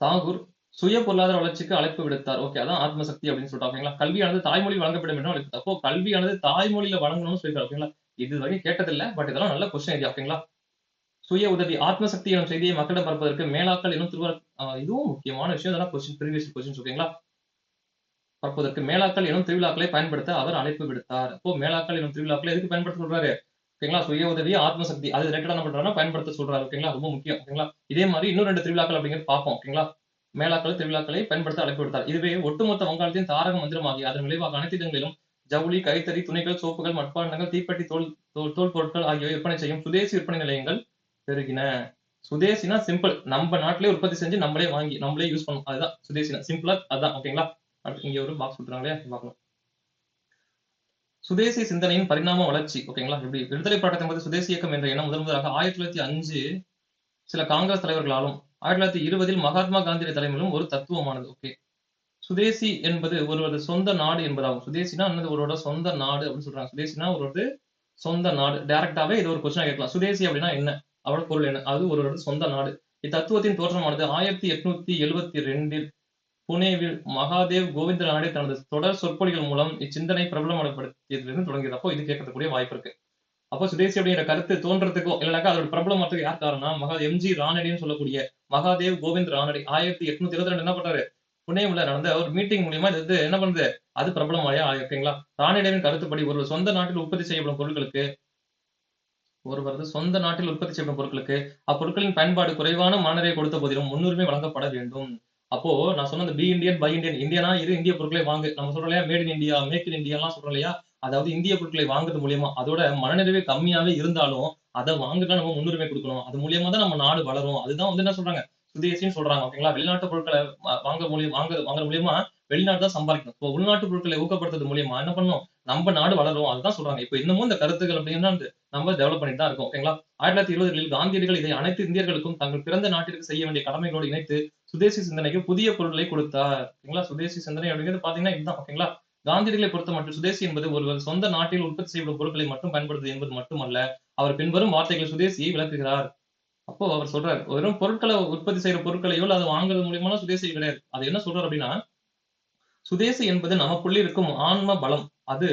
தாகூர் சுய பொருளாதார வளர்ச்சிக்கு அழைப்பு விடுத்தார். ஓகே, அதான் ஆத்மசக்தி அப்படின்னு சொல்லிட்டு ஓகேங்களா? கல்வியானது தாய்மொழியில் வழங்கப்படும் என்றும் அழைப்பு. அப்போ கல்வியானது தாய்மொழியில வழங்கணும்னு சொல்லியிருக்காரு. ஓகேங்களா? இது வரைக்கும் கேட்டதில்ல. பட் இதெல்லாம் நல்ல கொஸ்டின் ஐடியா. ஓகேங்களா? சுய உதவி, ஆத்மசக்தி எனும் செய்தியை மக்களிடம் பரப்புவதற்கு மேலாக்கள் எனும் இதுவும் முக்கியமான விஷயம். இதெல்லாம் கொஸ்டின் ப்ரீவியஸ் கொஸ்டின்ஸ். ஓகேங்களா? பரப்புவதற்கு மேலாக்கள் எனும் திருவிழாக்களை பயன்படுத்த அவர் அழைப்பு விடுத்தார். அப்போ மேலாக்கள் எனும் திருவிழாக்களை எதுக்கு பயன்படுத்த சொல்றாரு? ஓகேங்களா? சுய உதவி, ஆத்மசக்தி அது ரிலேட்டடா என்ன பண்றாருன்னா பயன்படுத்த சொல்றாரு. ஓகேங்களா? ரொம்ப முக்கியம். ஓகேங்களா? இதே மாதிரி இன்னும் 2 திருவிழாக்கள் அப்படிங்கிறது பார்ப்போம். ஓகேங்களா? மேலாக்கள் திருவிழாக்களை பயன்படுத்த அழைப்பு விடுத்தார். இதுவே ஒட்டுமொத்த வங்காளத்தின் தாரக மந்திரமாகி அதன் விளைவாக அனைத்து இடங்களிலும் ஜவுளி, கைத்தறி, துணிகள், சோப்புகள், மட்பாண்டங்கள், தீப்பெட்டி, தோல் பொருட்கள் ஆகியவை விற்பனை செய்யும் சுதேசி விற்பனை நிலையங்கள் பெருகின. சுதேசினா சிம்பிள். நம்ம நாட்டிலே உற்பத்தி செஞ்சு நம்மளே வாங்கி நம்மளே யூஸ் பண்ணணும். அதுதான் சுதேசினா. சிம்பிளா அதுதான். ஓகேங்களா? இங்க ஒரு பாக்ஸ் கொடுத்துறாங்களே பார்க்கணும். சுதேசி சிந்தனையின் பரிணாம வளர்ச்சி. ஓகேங்களா? இப்படி விடுதலை போராட்டத்தின் போது சுதேசி இயக்கம் என்ற எண்ணம் முதலாக 1905 சில காங்கிரஸ் தலைவர்களாலும் 1920 மகாத்மா காந்திய தலைமையிலும் ஒரு தத்துவமானது. ஓகே. சுதேசி என்பது ஒருவரது சொந்த நாடு என்பதாகும். சுதேசினா என்னது? ஒருவரோட சொந்த நாடு அப்படின்னு சொல்றாங்க. சுதேசினா ஒருவரது சொந்த நாடு. டைரக்டாவே இது ஒரு கொஸ்டினா கேட்கலாம். சுதேசி அப்படின்னா என்ன? அவரோட பொருள் என்ன? அது ஒருவரது சொந்த நாடு. இத்தத்துவத்தின் தோற்றமானது 1872 புனேவில் மகாதேவ் கோவிந்த ரானடே தனது தொடர் சொற்பொழிகள் மூலம் இச்சிந்தனை பிரபலமயப்படுத்தியதிலிருந்து தொடங்கியது. அப்போ இது கேட்கக்கூடிய வாய்ப்பு இருக்கு. அப்போ சுதேசி அப்படிங்கிற கருத்து தோன்றதுக்கோ இல்லைனாக்கா அதோட பிரபலமானதுக்கு யார் காரணம்? எம்.ஜி. ரானடேன்னு சொல்லக்கூடிய மகாதேவ் கோவிந்த் ரானடே 1822 என்ன பண்றாரு? புனேவுல நடந்த ஒரு மீட்டிங் மூலியமா இது வந்து என்ன பண்ணுது? அது பிரபலமாயா ஓகேங்களா? ரானடேவின் கருத்துப்படி ஒரு சொந்த நாட்டில் உற்பத்தி செய்யப்படும் பொருட்களுக்கு ஒருவரது சொந்த நாட்டில் உற்பத்தி செய்யப்படும் பொருட்களுக்கு அப்பொருட்களின் பயன்பாடு குறைவான மனநிலையை கொடுத்த போதிலும் முன்னுரிமை வழங்கப்பட வேண்டும். அப்போ நான் சொன்ன அந்த பி இந்தியன் பை இந்தியன், இந்தியனா இரு இந்திய பொருட்களை வாங்கு. நம்ம சொல்றோம் இல்லையா, made in India, make in India எல்லாம் சொல்றோம் இல்லையா? அதாவது இந்திய பொருட்களை வாங்குறது மூலியமா அதோட மனநிறைவு கம்மியாவே இருந்தாலும் அதை வாங்குறதுல நம்ம முன்னுரிமை கொடுக்கணும். அது மூலியமா தான் நம்ம நாடு வளரும். அதுதான் வந்து என்ன சொல்றாங்க? சுதேசின்னு சொல்றாங்க. ஓகேங்களா? வெளிநாட்டு பொருட்களை வாங்குற மூலியமா வெளிநாடு தான் சம்பாதிக்கணும். இப்போ உள்நாட்டு பொருட்களை ஊக்கப்படுத்துறது மூலியமா என்ன பண்ணணும்? நம்ம நாடு வளரும். அதுதான் சொல்றாங்க. இப்போ இன்னமும் இந்த கருத்துக்கள் அப்படின்னா நம்ம டெவலப் பண்ணிட்டு தான் இருக்கோம். ஓகேங்களா? 1920களில் காந்தியடிகள் இதை அனைத்து இந்தியர்களுக்கும் தங்கள் பிறந்த நாட்டிற்கு செய்ய வேண்டிய கடமைகளோடு இணைத்து சுதேசி சிந்தனைக்கு புதிய பொருளை கொடுத்தார். ஓகேங்களா? சுதேசி சிந்தனை அப்படிங்கிறது பாத்தீங்கன்னா இதுதான். ஓகேங்களா? காந்தியடிகளை பொறுத்த மட்டும் சுதேசி என்பது ஒருவர் சொந்த நாட்டில் உற்பத்தி செய்யப்படும் பொருட்களை மட்டும் பயன்படுத்துவது என்பது மட்டுமல்ல. அவர் பின்வரும் வார்த்தைகள் சுதேசியை விளக்குகிறார். அப்போ அவர் சொல்றாரு, வெறும் பொருட்களை உற்பத்தி செய்யற பொருட்களையோ அதை வாங்குறது மூலியமா சுதேசி கிடையாது. அது என்ன சொல்றாரு அப்படின்னா, சுதேசி என்பது நமக்குள்ளே இருக்கும் ஆன்ம பலம். அது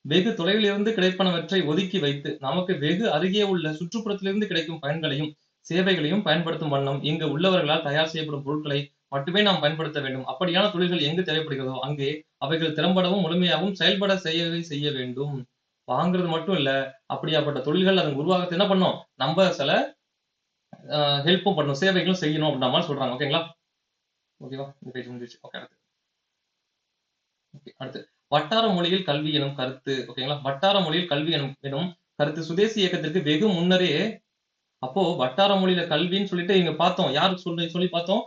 வெகு தொலைவிலிருந்து கிடைப்பனவற்றை ஒதுக்கி வைத்து நமக்கு வெகு அருகே உள்ள சுற்றுப்புறத்திலிருந்து கிடைக்கும் பயன்களையும் சேவைகளையும் பயன்படுத்தும் வண்ணம் இங்கு உள்ளவர்களால் தயார் செய்யப்படும் பொருட்களை மட்டுமே நாம் பயன்படுத்த வேண்டும். அப்படியான தொழில்கள் எங்கு தேவைப்படுகிறதோ அங்கே அவைகள் திறம்படவும் முழுமையாகவும் செயல்பட செய்ய வேண்டும். வாங்குறது மட்டும் இல்ல, அப்படியாப்பட்ட தொழில்கள் அதன் உருவாக்கத்தை என்ன பண்ணும்? நம்ம சில ஹெல்ப்பும் பண்ணணும், சேவைகளும் செய்யணும் அப்படின்ற மாதிரி சொல்றாங்க. ஓகேங்களா? ஓகேவா? இந்த பேஜ் முடிஞ்சிச்சு. ஓகே, அடுத்து வட்டார மொழியில் கல்வி எனும் கருத்து. ஓகேங்களா? வட்டார மொழியில் கல்வி எனும் கருத்து சுதேசி இயக்கத்திற்கு வெகு முன்னரே. அப்போ வட்டார மொழியில கல்வின்னு சொல்லிட்டு இங்க பார்த்தோம். யாருக்கு சொல்லி பார்த்தோம்?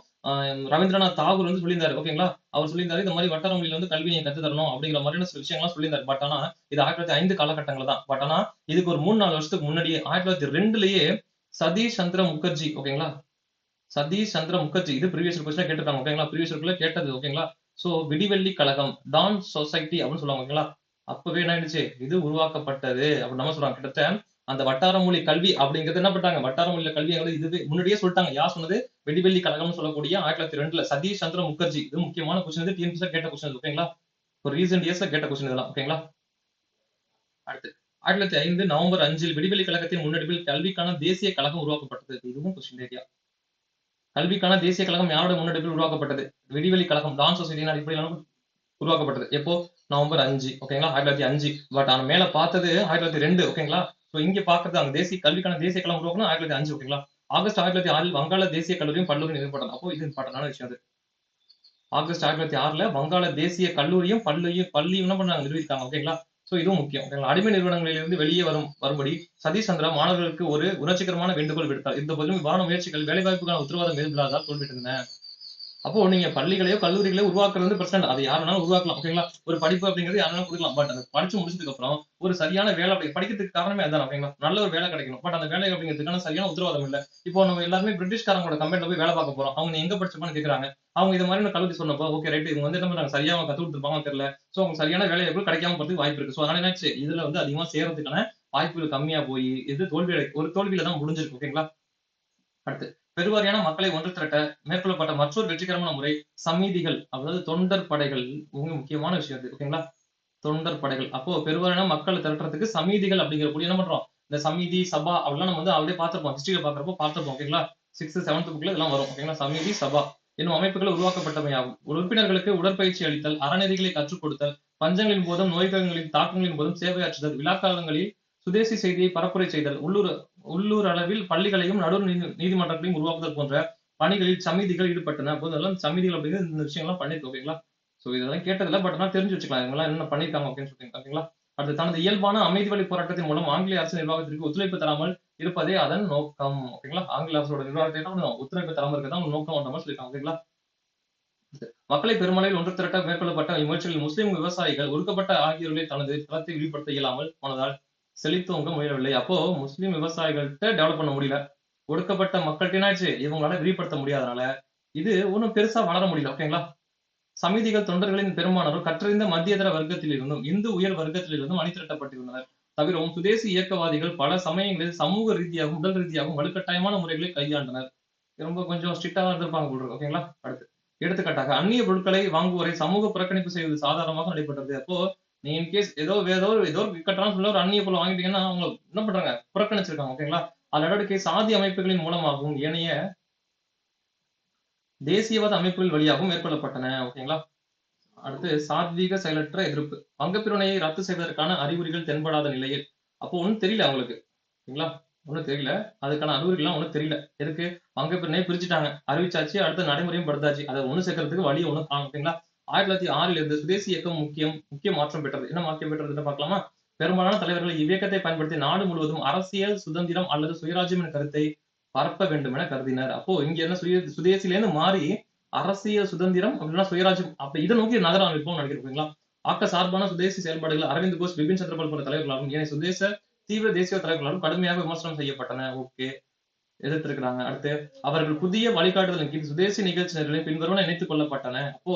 ரவீந்திரநாத் தாகூர் வந்து சொல்லியிருந்தாரு. ஓகேங்களா? அவர் சொல்லியிருந்தாரு இந்த மாதிரி வட்டார மொழியில வந்து கல்வியை கத்து தரணும் அப்படிங்கிற மாதிரியான சில விஷயங்கள்லாம் சொல்லியிருந்தாரு. பட் ஆனா இது 1905 காலகட்டங்கள் தான். பட் ஆனா இதுக்கு ஒரு 3-4 வருஷத்துக்கு முன்னாடியே 1902லயே சதீஷ் சந்திர முகர்ஜி. ஓகேங்களா? சதீஷ் சந்திர முகர்ஜி. இது ப்ரீவியஸ் கொஸ்டின் கேட்டிருக்காங்க. ஓகேங்களா? ப்ரீவியஸ் கேட்டது. ஓகேங்களா? சோ விடிவெள்ளி கழகம், டான் சொசைட்டி அப்படின்னு சொல்லுவாங்க. ஓகேங்களா? அப்பவே என்ன ஆயிடுச்சு? இது உருவாக்கப்பட்டது அப்படின்னு நம்ம சொல்றாங்க. கிட்டத்தட்ட அந்த வட்டார மொழி கல்வி அப்படிங்கிறது என்ன பண்றாங்க? வட்டார மொழியில கல்விங்கிறது இதுவே முன்னாடியே சொல்லிட்டாங்க. யார் சொன்னது? விடிவெள்ளி கழகம்னு சொல்லக்கூடிய 1902ல சதீஷ் சந்திர முகர்ஜி. இது முக்கியமான கொஸ்டின். இது டிஎன்பிஎஸ்ல கேட்ட கொஸ்டின். ஓகேங்களா? ஒரு ரீசென்ட் இயர்ஸ்ல கேட்ட கொஸ்டின் இதெல்லாம். ஓகேங்களா? அடுத்து 1905 நவம்பர் 5 விடிவெள்ளி கழகத்தின் முன்னெடுப்பில் கல்விக்கான தேசிய கழகம் உருவாக்கப்பட்டது. இதுவும் கொஸ்டின் ஏரியா. கல்விக்கான தேசிய கழகம் யாரோட முன்னெடுப்பில் உருவாக்கப்பட்டது? விடிவெளி கழகம், டான் சொசைட்டியின் அடிப்படையிலான உருவாக்கப்பட்டது. எப்போ? நவம்பர் 5. ஓகேங்களா? 1905. பட் ஆனா மேல பார்த்தது 1902. ஓகேங்களா? சோ இங்க பாக்குறது அந்த கல்விக்கான தேசிய கழகம் உருவாக்கணும் 1905. ஓகேங்களா? ஆகஸ்ட் 1906 வங்காள தேசிய கல்லூரியும் பல்லுரியும் நிறுவப்பட்டது. அப்போ இது இம்பார்ட்டன்டான விஷயம் அது. ஆகஸ்ட் 1906 வங்காள தேசிய கல்லூரியும் பள்ளியும் என்ன பண்ணாங்க? நிறுவிருக்காங்க. ஓகேங்களா? சோ இதுவும் முக்கியம். ஓகேங்களா? அடிமை நிறுவனங்களிலிருந்து வெளியே வரும்படி சதீஷ் சந்திரா மாணவர்களுக்கு ஒரு உணர்ச்சிகரமான வேண்டுகோள் விடுத்தார். இந்த போதிலும் இவ்வாறான முயற்சிகள் வேலைவாய்ப்புக்கான உத்தரவாதம் மேற்கொள்ளாததால் தோல்விட்டன. அப்போ நீங்க பள்ளிகளையோ கல்லூரிகளையோ உருவாக்குறது வந்து பிரச்சனை. அது யார் வேணாலும் உருவாக்கலாம். ஓகேங்களா? ஒரு படிப்பு அப்படிங்கிறது யார் வேணாலும் கொடுக்கலாம். பட் அதை படிச்சு முடிச்சதுக்கு அப்புறம் ஒரு சரியான வேலை படிக்கிறதுக்கு காரணமே அதான். ஓகேங்களா? நல்ல ஒரு வேலை கிடைக்கணும். பட் அந்த வேலை அப்படிங்கிறதுக்கான சரியான உத்தரவாதம் இல்ல. இப்போ நம்ம எல்லாருமே பிரிட்டிஷ்காரங்களோட கம்பெனில போய் வேலை பார்க்க போறோம். அவங்க எங்க படிச்சிருப்பான்னு கேக்குறாங்க. அவங்க இது மாதிரி கல்லூரி சொன்னப்போ ஓகே ரைட் இவங்க வந்து என்ன பண்றாங்க? சரியா அவங்க கத்து கொடுத்துருப்பாங்கன்னு தெரியல. சோ அவங்க சரியான வேலை எப்படி கிடைக்காம போறதுக்கு வாய்ப்பு இருக்கு. சோ அதனால என்னாச்சு? இதுல வந்து அதிகமா சேர்றதுக்கான வாய்ப்புகள் கம்மியா போய் இது ஒரு தோல்வியில தான் முடிஞ்சிருக்கு. ஓகேங்களா? அடுத்து பெருவாரியான மக்களை ஒன்று திரட்ட மேற்கொள்ளப்பட்ட மற்றொரு வெற்றிகரமான முறை சமீதிகள், அதாவது தொண்டர் படைகள். மிக முக்கியமான விஷயம் அது. ஓகேங்களா? தொண்டர் படைகள். அப்போ பெருவாரியான மக்கள் திரட்டுறதுக்கு சமீதிகள் அப்படிங்கிற என்ன பண்றோம்? இந்த சமீதி, சபா அப்படிலாம் நம்ம வந்து ஆல்ரெடி பார்த்திருப்போம். ஹிஸ்டரியில பார்க்கிறப்போ பார்த்திருப்போம். ஓகேங்களா? 6th, 7th புக்ல இதெல்லாம் வரும். ஓகேங்களா? சமீதி, சபா என்னும் அமைப்புகள் உருவாக்கப்பட்டவையாகும். உறுப்பினர்களுக்கு உடற்பயிற்சி அளித்தல், அறநெறிகளை கற்றுக் கொடுத்தல், பஞ்சங்களின் போதும், நோய்களின் தாக்கங்களின் போதும் சேவையாற்றுதல், விழாக்காலங்களில் சுதேசி செய்தியை பரப்புரை செய்தல், உள்ளூர் அளவில் பள்ளிகளையும் நடுவர் நீதிமன்றங்களையும் உருவாக்குதல் போன்ற பணிகளில் சமிதிகள் ஈடுபட்டன. அப்போ இதெல்லாம் சமிதிகள் அப்படிங்கிறது இந்த விஷயங்கள்லாம் பண்ணிருக்கு. ஓகேங்களா? சோ இதெல்லாம் கேட்டதில்ல. பட் ஆனா தெரிஞ்சு வச்சுக்கலாம். இவங்கலாம் என்ன பண்ணியிருக்காங்க அப்படின்னு சொல்லிட்டு. ஓகேங்களா? அடுத்து தனது இயல்பான அமைதி வழி போராட்டத்தின் மூலம் ஆங்கிலேய அரசு நிர்வாகத்திற்கு ஒத்துழைப்பு தராமல் இருப்பதே அதன் நோக்கம். ஓகேங்களா? ஆங்கில அரசோட நிர்வாகத்தை என்ன பண்ணும்? ஒத்துழைப்பு தராமல் இருக்கதான் நோக்கம் அந்த மாதிரி சொல்லியிருக்காங்க. ஓகேங்களா? மக்களை பெருமளவில் ஒன்று திரட்ட மேற்கொள்ளப்பட்ட இம்முயற்சிகளில் முஸ்லிம் விவசாயிகள் ஒடுக்கப்பட்ட ஆகியோர்களை தனது தளத்தை வெளிப்படுத்த இயலாமல் போனதால் செழித்தோங்க முயலவில்லை. அப்போ முஸ்லிம் விவசாயிகள்கிட்ட டெவலப் பண்ண முடியல. ஒடுக்கப்பட்ட மக்கள்கிட்ட என்ன ஆச்சு? இவங்களால விரிவுபடுத்த முடியாதனால இது ஒன்றும் பெருசா வளர முடியல. ஓகேங்களா? சமிதிகள் தொண்டர்களின் பெரும்பாலானோர் கற்றறிந்த மத்தியதர வர்க்கத்திலிருந்தும் இந்து உயர் வர்க்கத்திலிருந்தும் அணிதிரட்டப்பட்டிருந்தனர். தவிரவும் சுதேசி இயக்கவாதிகள் பல சமயங்களில் சமூக ரீதியாகவும் உடல் ரீதியாகவும் வலுக்கட்டாயமான முறைகளை கையாண்டனர். ரொம்ப கொஞ்சம் ஸ்ட்ரிக்டா தான் இருந்திருப்பாங்க போல இருக்கு. ஓகேங்களா? அடுத்து எடுத்துக்காட்டாக அந்நிய பொருட்களை வாங்குவோரை சமூக புறக்கணிப்பு செய்வது சாதாரணமாக நடைபெற்றது. அப்போ நீ இன்கேஸ் ஏதோ ஒரு இக்கட்டான சொல்ல ஒரு அந்நிய பொருள் வாங்கிட்டீங்கன்னா அவங்க என்ன பண்றாங்க? புறக்கணிச்சிருக்காங்க. ஓகேங்களா? அது நடவடிக்கை சாதி அமைப்புகளின் மூலமாகவும் ஏனைய தேசியவாத அமைப்புகள் வழியாகவும் மேற்கொள்ளப்பட்டன. ஓகேங்களா? அடுத்து சாத்வீக செயலற்ற எதிர்ப்பு. வங்கப்பிரிவினையை ரத்து செய்வதற்கான அறிகுறிகள் தென்படாத நிலையில் அப்போ ஒண்ணும் தெரியல அவங்களுக்கு. ஓகேங்களா? ஒண்ணும் தெரியல. அதுக்கான அறிகுறிகள்லாம் ஒண்ணும் தெரியல. எதுக்கு? வங்கப்பிரிவினையை பிரிச்சுட்டாங்க. அறிவிச்சாச்சு. அடுத்து நடைமுறையும் படுத்தாச்சு. அதை ஒண்ணு சேர்க்கறதுக்கு வழி ஒண்ணும் காணும். ஓகேங்களா? 1906 இருந்து சுதேசி இயக்கம் முக்கிய மாற்றம் பெற்றது. என்ன மாற்றம் பெற்றதுன்னு பார்க்கலாமா? பெரும்பாலான தலைவர்கள் இவ்வியக்கத்தை பயன்படுத்தி நாடு முழுவதும் அரசியல் சுதந்திரம் அல்லது சுயராஜ்யம் என்ற கருத்தை பரப்ப வேண்டும் என கருதினர். அப்போ இங்க என்ன சுதேசிலேருந்து மாறி அரசியல் சுதந்திரம் அப்படின்னா சுயராஜ்யம் அப்ப இதை நோக்கி நகர ஆரம்பிப்போம் நினைக்கிறீங்களா? ஆக்க சார்பான சுதேசி செயல்பாடுகள் அரவிந்த் கோஷ், பிபின் சந்திரபால் போன்ற தலைவர்களாலும் ஏனைய சுதேச தீவிர தேசிய தலைவர்களாலும் கடுமையாக விமர்சனம் செய்யப்பட்டன. ஓகே, எதிர்த்திருக்கிறாங்க. அடுத்து அவர்கள் புதிய வழிகாட்டுதலின் கீழ் சுதேசி நிகழ்ச்சி நிரலை பின்வருவன இணைத்துக் கொள்ளப்பட்டன. அப்போ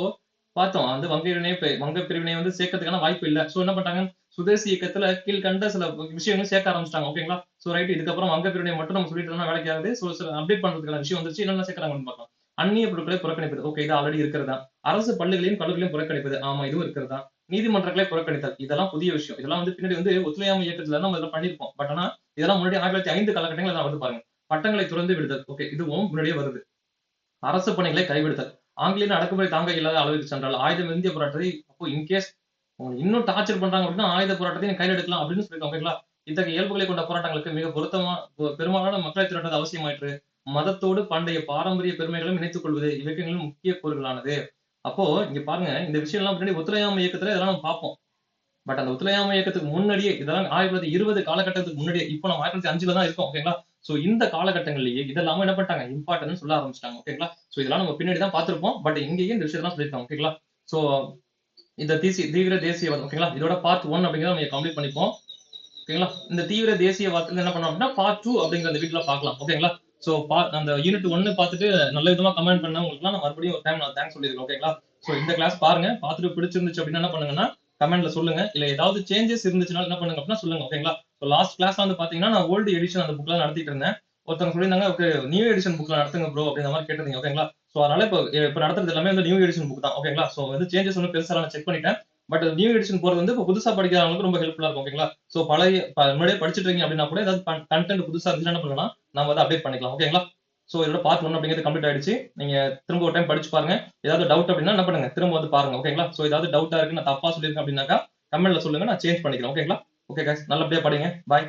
பார்த்தோம் அந்த வங்க பிரிவினை வந்து சேர்க்கறதுக்கான வாய்ப்பு இல்ல. சோ என்ன பண்ணாங்க? சுதேசி இயக்கத்துல கீழ்கண்ட சில விஷயங்கள் சேர்க்க ஆரம்பிச்சிட்டாங்க. ஓகேங்களா? சோ ரைட், இதுக்கப்புறம் வங்க பிரிவினை மட்டும் நம்ம சொல்லிட்டு இருந்தா வேலைக்கு ஆகுது. சோ சில அப்டேட் பண்றதுக்கான விஷயம் வந்துச்சு. என்னென்ன சேர்க்கறாங்கன்னு பார்க்கலாம். அந்நிய பொருட்களை புறக்கணிப்பது. ஓகே, இது ஆல்ரெடி இருக்கிறதா. அரசு பள்ளிகளையும் கல்லூரிகளையும் புறக்கணிப்பது. ஆமா, இதுவும் இருக்கிறதா. நீதிமன்றங்களை புறக்கணித்தல். இதெல்லாம் புதிய விஷயம். இதெல்லாம் வந்து பின்னாடி வந்து ஒத்துழையாமை இயக்கத்துல நம்ம இதெல்லாம் பண்ணிருப்போம். பட் ஆனா இதெல்லாம் முன்னாடி 1905 காலகட்டங்கள் வந்து பாருங்க. பட்டங்களை துறந்து விடுதல். ஓகே, இதுவும் முன்னாடியே வருது. அரசு பணிகளை கைவிடுதல். ஆங்கிலேயர் அடக்குமுறை தாங்க இல்லாத அளவிற்கு சென்றால் ஆயுதம் ஏந்திய போராட்டத்தை அப்போ இன்கேஸ் உங்களுக்கு இன்னும் டார்ச்சர் பண்றாங்க அப்படின்னா ஆயுத போராட்டத்தை நீங்க கையில் எடுக்கலாம் அப்படின்னு சொல்லிருக்காங்க. ஓகேங்களா? இத்தகைய இயல்புகளை கொண்ட போராட்டங்களுக்கு மிக பொருத்தமா பெரும்பாலான மக்களை திரட்டது அவசியமாயிற்று. மதத்தோடு பண்டைய பாரம்பரிய பெருமைகளும் இணைத்துக் கொள்வது இவ்வியக்கங்களின் முக்கிய கூறுகளானது. அப்போ இங்க பாருங்க, இந்த விஷயம் எல்லாம் பின்னாடி ஒத்துழையாமை இயக்கத்துல இதெல்லாம் நம்ம பார்ப்போம். பட் அந்த ஒத்துழையாமை இயக்கத்துக்கு முன்னாடியே இதெல்லாம் 1920 காலகட்டத்துக்கு முன்னாடியே இப்போ நம்ம 1905 தான் இருக்கோம். ஓகேங்களா? சோ இந்த காலகட்டங்களிலேயே இதெல்லாம் என்ன பண்ணிட்டாங்க? இம்பார்ட்டன்ட் சொல்ல ஆரம்பிச்சிட்டாங்க. ஓகேங்களா? சோ இதெல்லாம் நம்ம பின்னாடி தான் பார்த்திருப்போம். பட் இங்கேயே இந்த விஷயத்தான் சொல்லியிருக்காங்க. ஓகேங்களா? சோ இந்த தீவிர தேசியவாதம். ஓகேங்களா? இதோட பார்ட் 1 அப்படிங்கிறத நம்ம கம்ப்ளீட் பண்ணிப்போம். ஓகேங்களா? இந்த தீவிர தேசியவாதத்துல என்ன பண்ணோம் அப்படின்னா பார்ட் 2 அப்படிங்கிற அந்த வீடியோல பார்க்கலாம். ஓகேங்களா? சோ அந்த யூனிட் 1 பார்த்துட்டு நல்ல விதமா கமெண்ட் பண்ணவங்களுக்குலாம் நான் மறுபடியும் ஒரு டைம் நான் தேங்க்ஸ் சொல்லியிருக்கேன். ஓகேங்களா? சோ இந்த கிளாஸ் பாருங்க. பார்த்துட்டு பிடிச்சிருந்துச்சு அப்படின்னா என்ன பண்ணுங்கன்னா கமெண்ட்ல சொல்லுங்க. இல்ல ஏதாவது சேஞ்சஸ் இருந்துச்சுன்னா என்ன பண்ணுங்க அப்படின்னா சொல்லுங்க. ஓகேங்களா? சோ லாஸ்ட் கிளாஸ்ல வந்து பாத்தீங்கன்னா நான் ஓல்டு எடிஷன் அந்த புக்ல நடத்திட்டு இருந்தேன். ஒருத்தவங்க சொல்லியிருந்தாங்க, ஓகே நியூ எடிஷன் புக்ல நடத்துங்க ப்ரோ அப்படிங்கிற மாதிரி கேட்டிருந்தீங்க. ஓகேங்களா? சோ அதனால இப்ப நடத்துறது எல்லாமே வந்து நியூ எடிஷன் புக் தான். ஓகேங்களா? சோ வந்து சேஞ்சஸ் ஒன்றும் பெருசா நான் செக் பண்ணிட்டேன். பட் நியூ எடிஷன் போறது வந்து இப்ப புதுசா படிக்கிறவங்களுக்கு ரொம்ப ஹெல்ப்ஃபுல்லா இருக்கும். ஓகேங்களா? சோ முன்னாடியே படிச்சிட்டு இருக்கீங்க அப்படின்னா கூட ஏதாவது கண்டென்ட் புதுசா இருந்துச்சுன்னா என்ன பண்ணலாம், நம்ம வந்து அப்டேட் பண்ணிக்கலாம். ஓகேங்களா? சோ இதோட பார்ட் 1 அப்படிங்கிறது கம்ப்ளீட் ஆயிடுச்சு. நீங்க திரும்ப ஒரு டைம் படிச்சு பாருங்க. ஏதாவது டவுட் அப்படின்னா என்ன பண்ணுங்க, திரும்ப வந்து பாருங்க. ஓகேங்களா? சோ ஏதாவது டவுட்டா இருக்கு, நான் தப்பா சொல்லியிருக்கேன் அப்படின்னாக்கா கமெண்ட்ல சொல்லுங்க, நான் சேஞ்ச் பண்ணிக்கிறேன். ஓகேங்களா? ஓகே கைஸ், நல்லபடியா படிங்க. பாய்.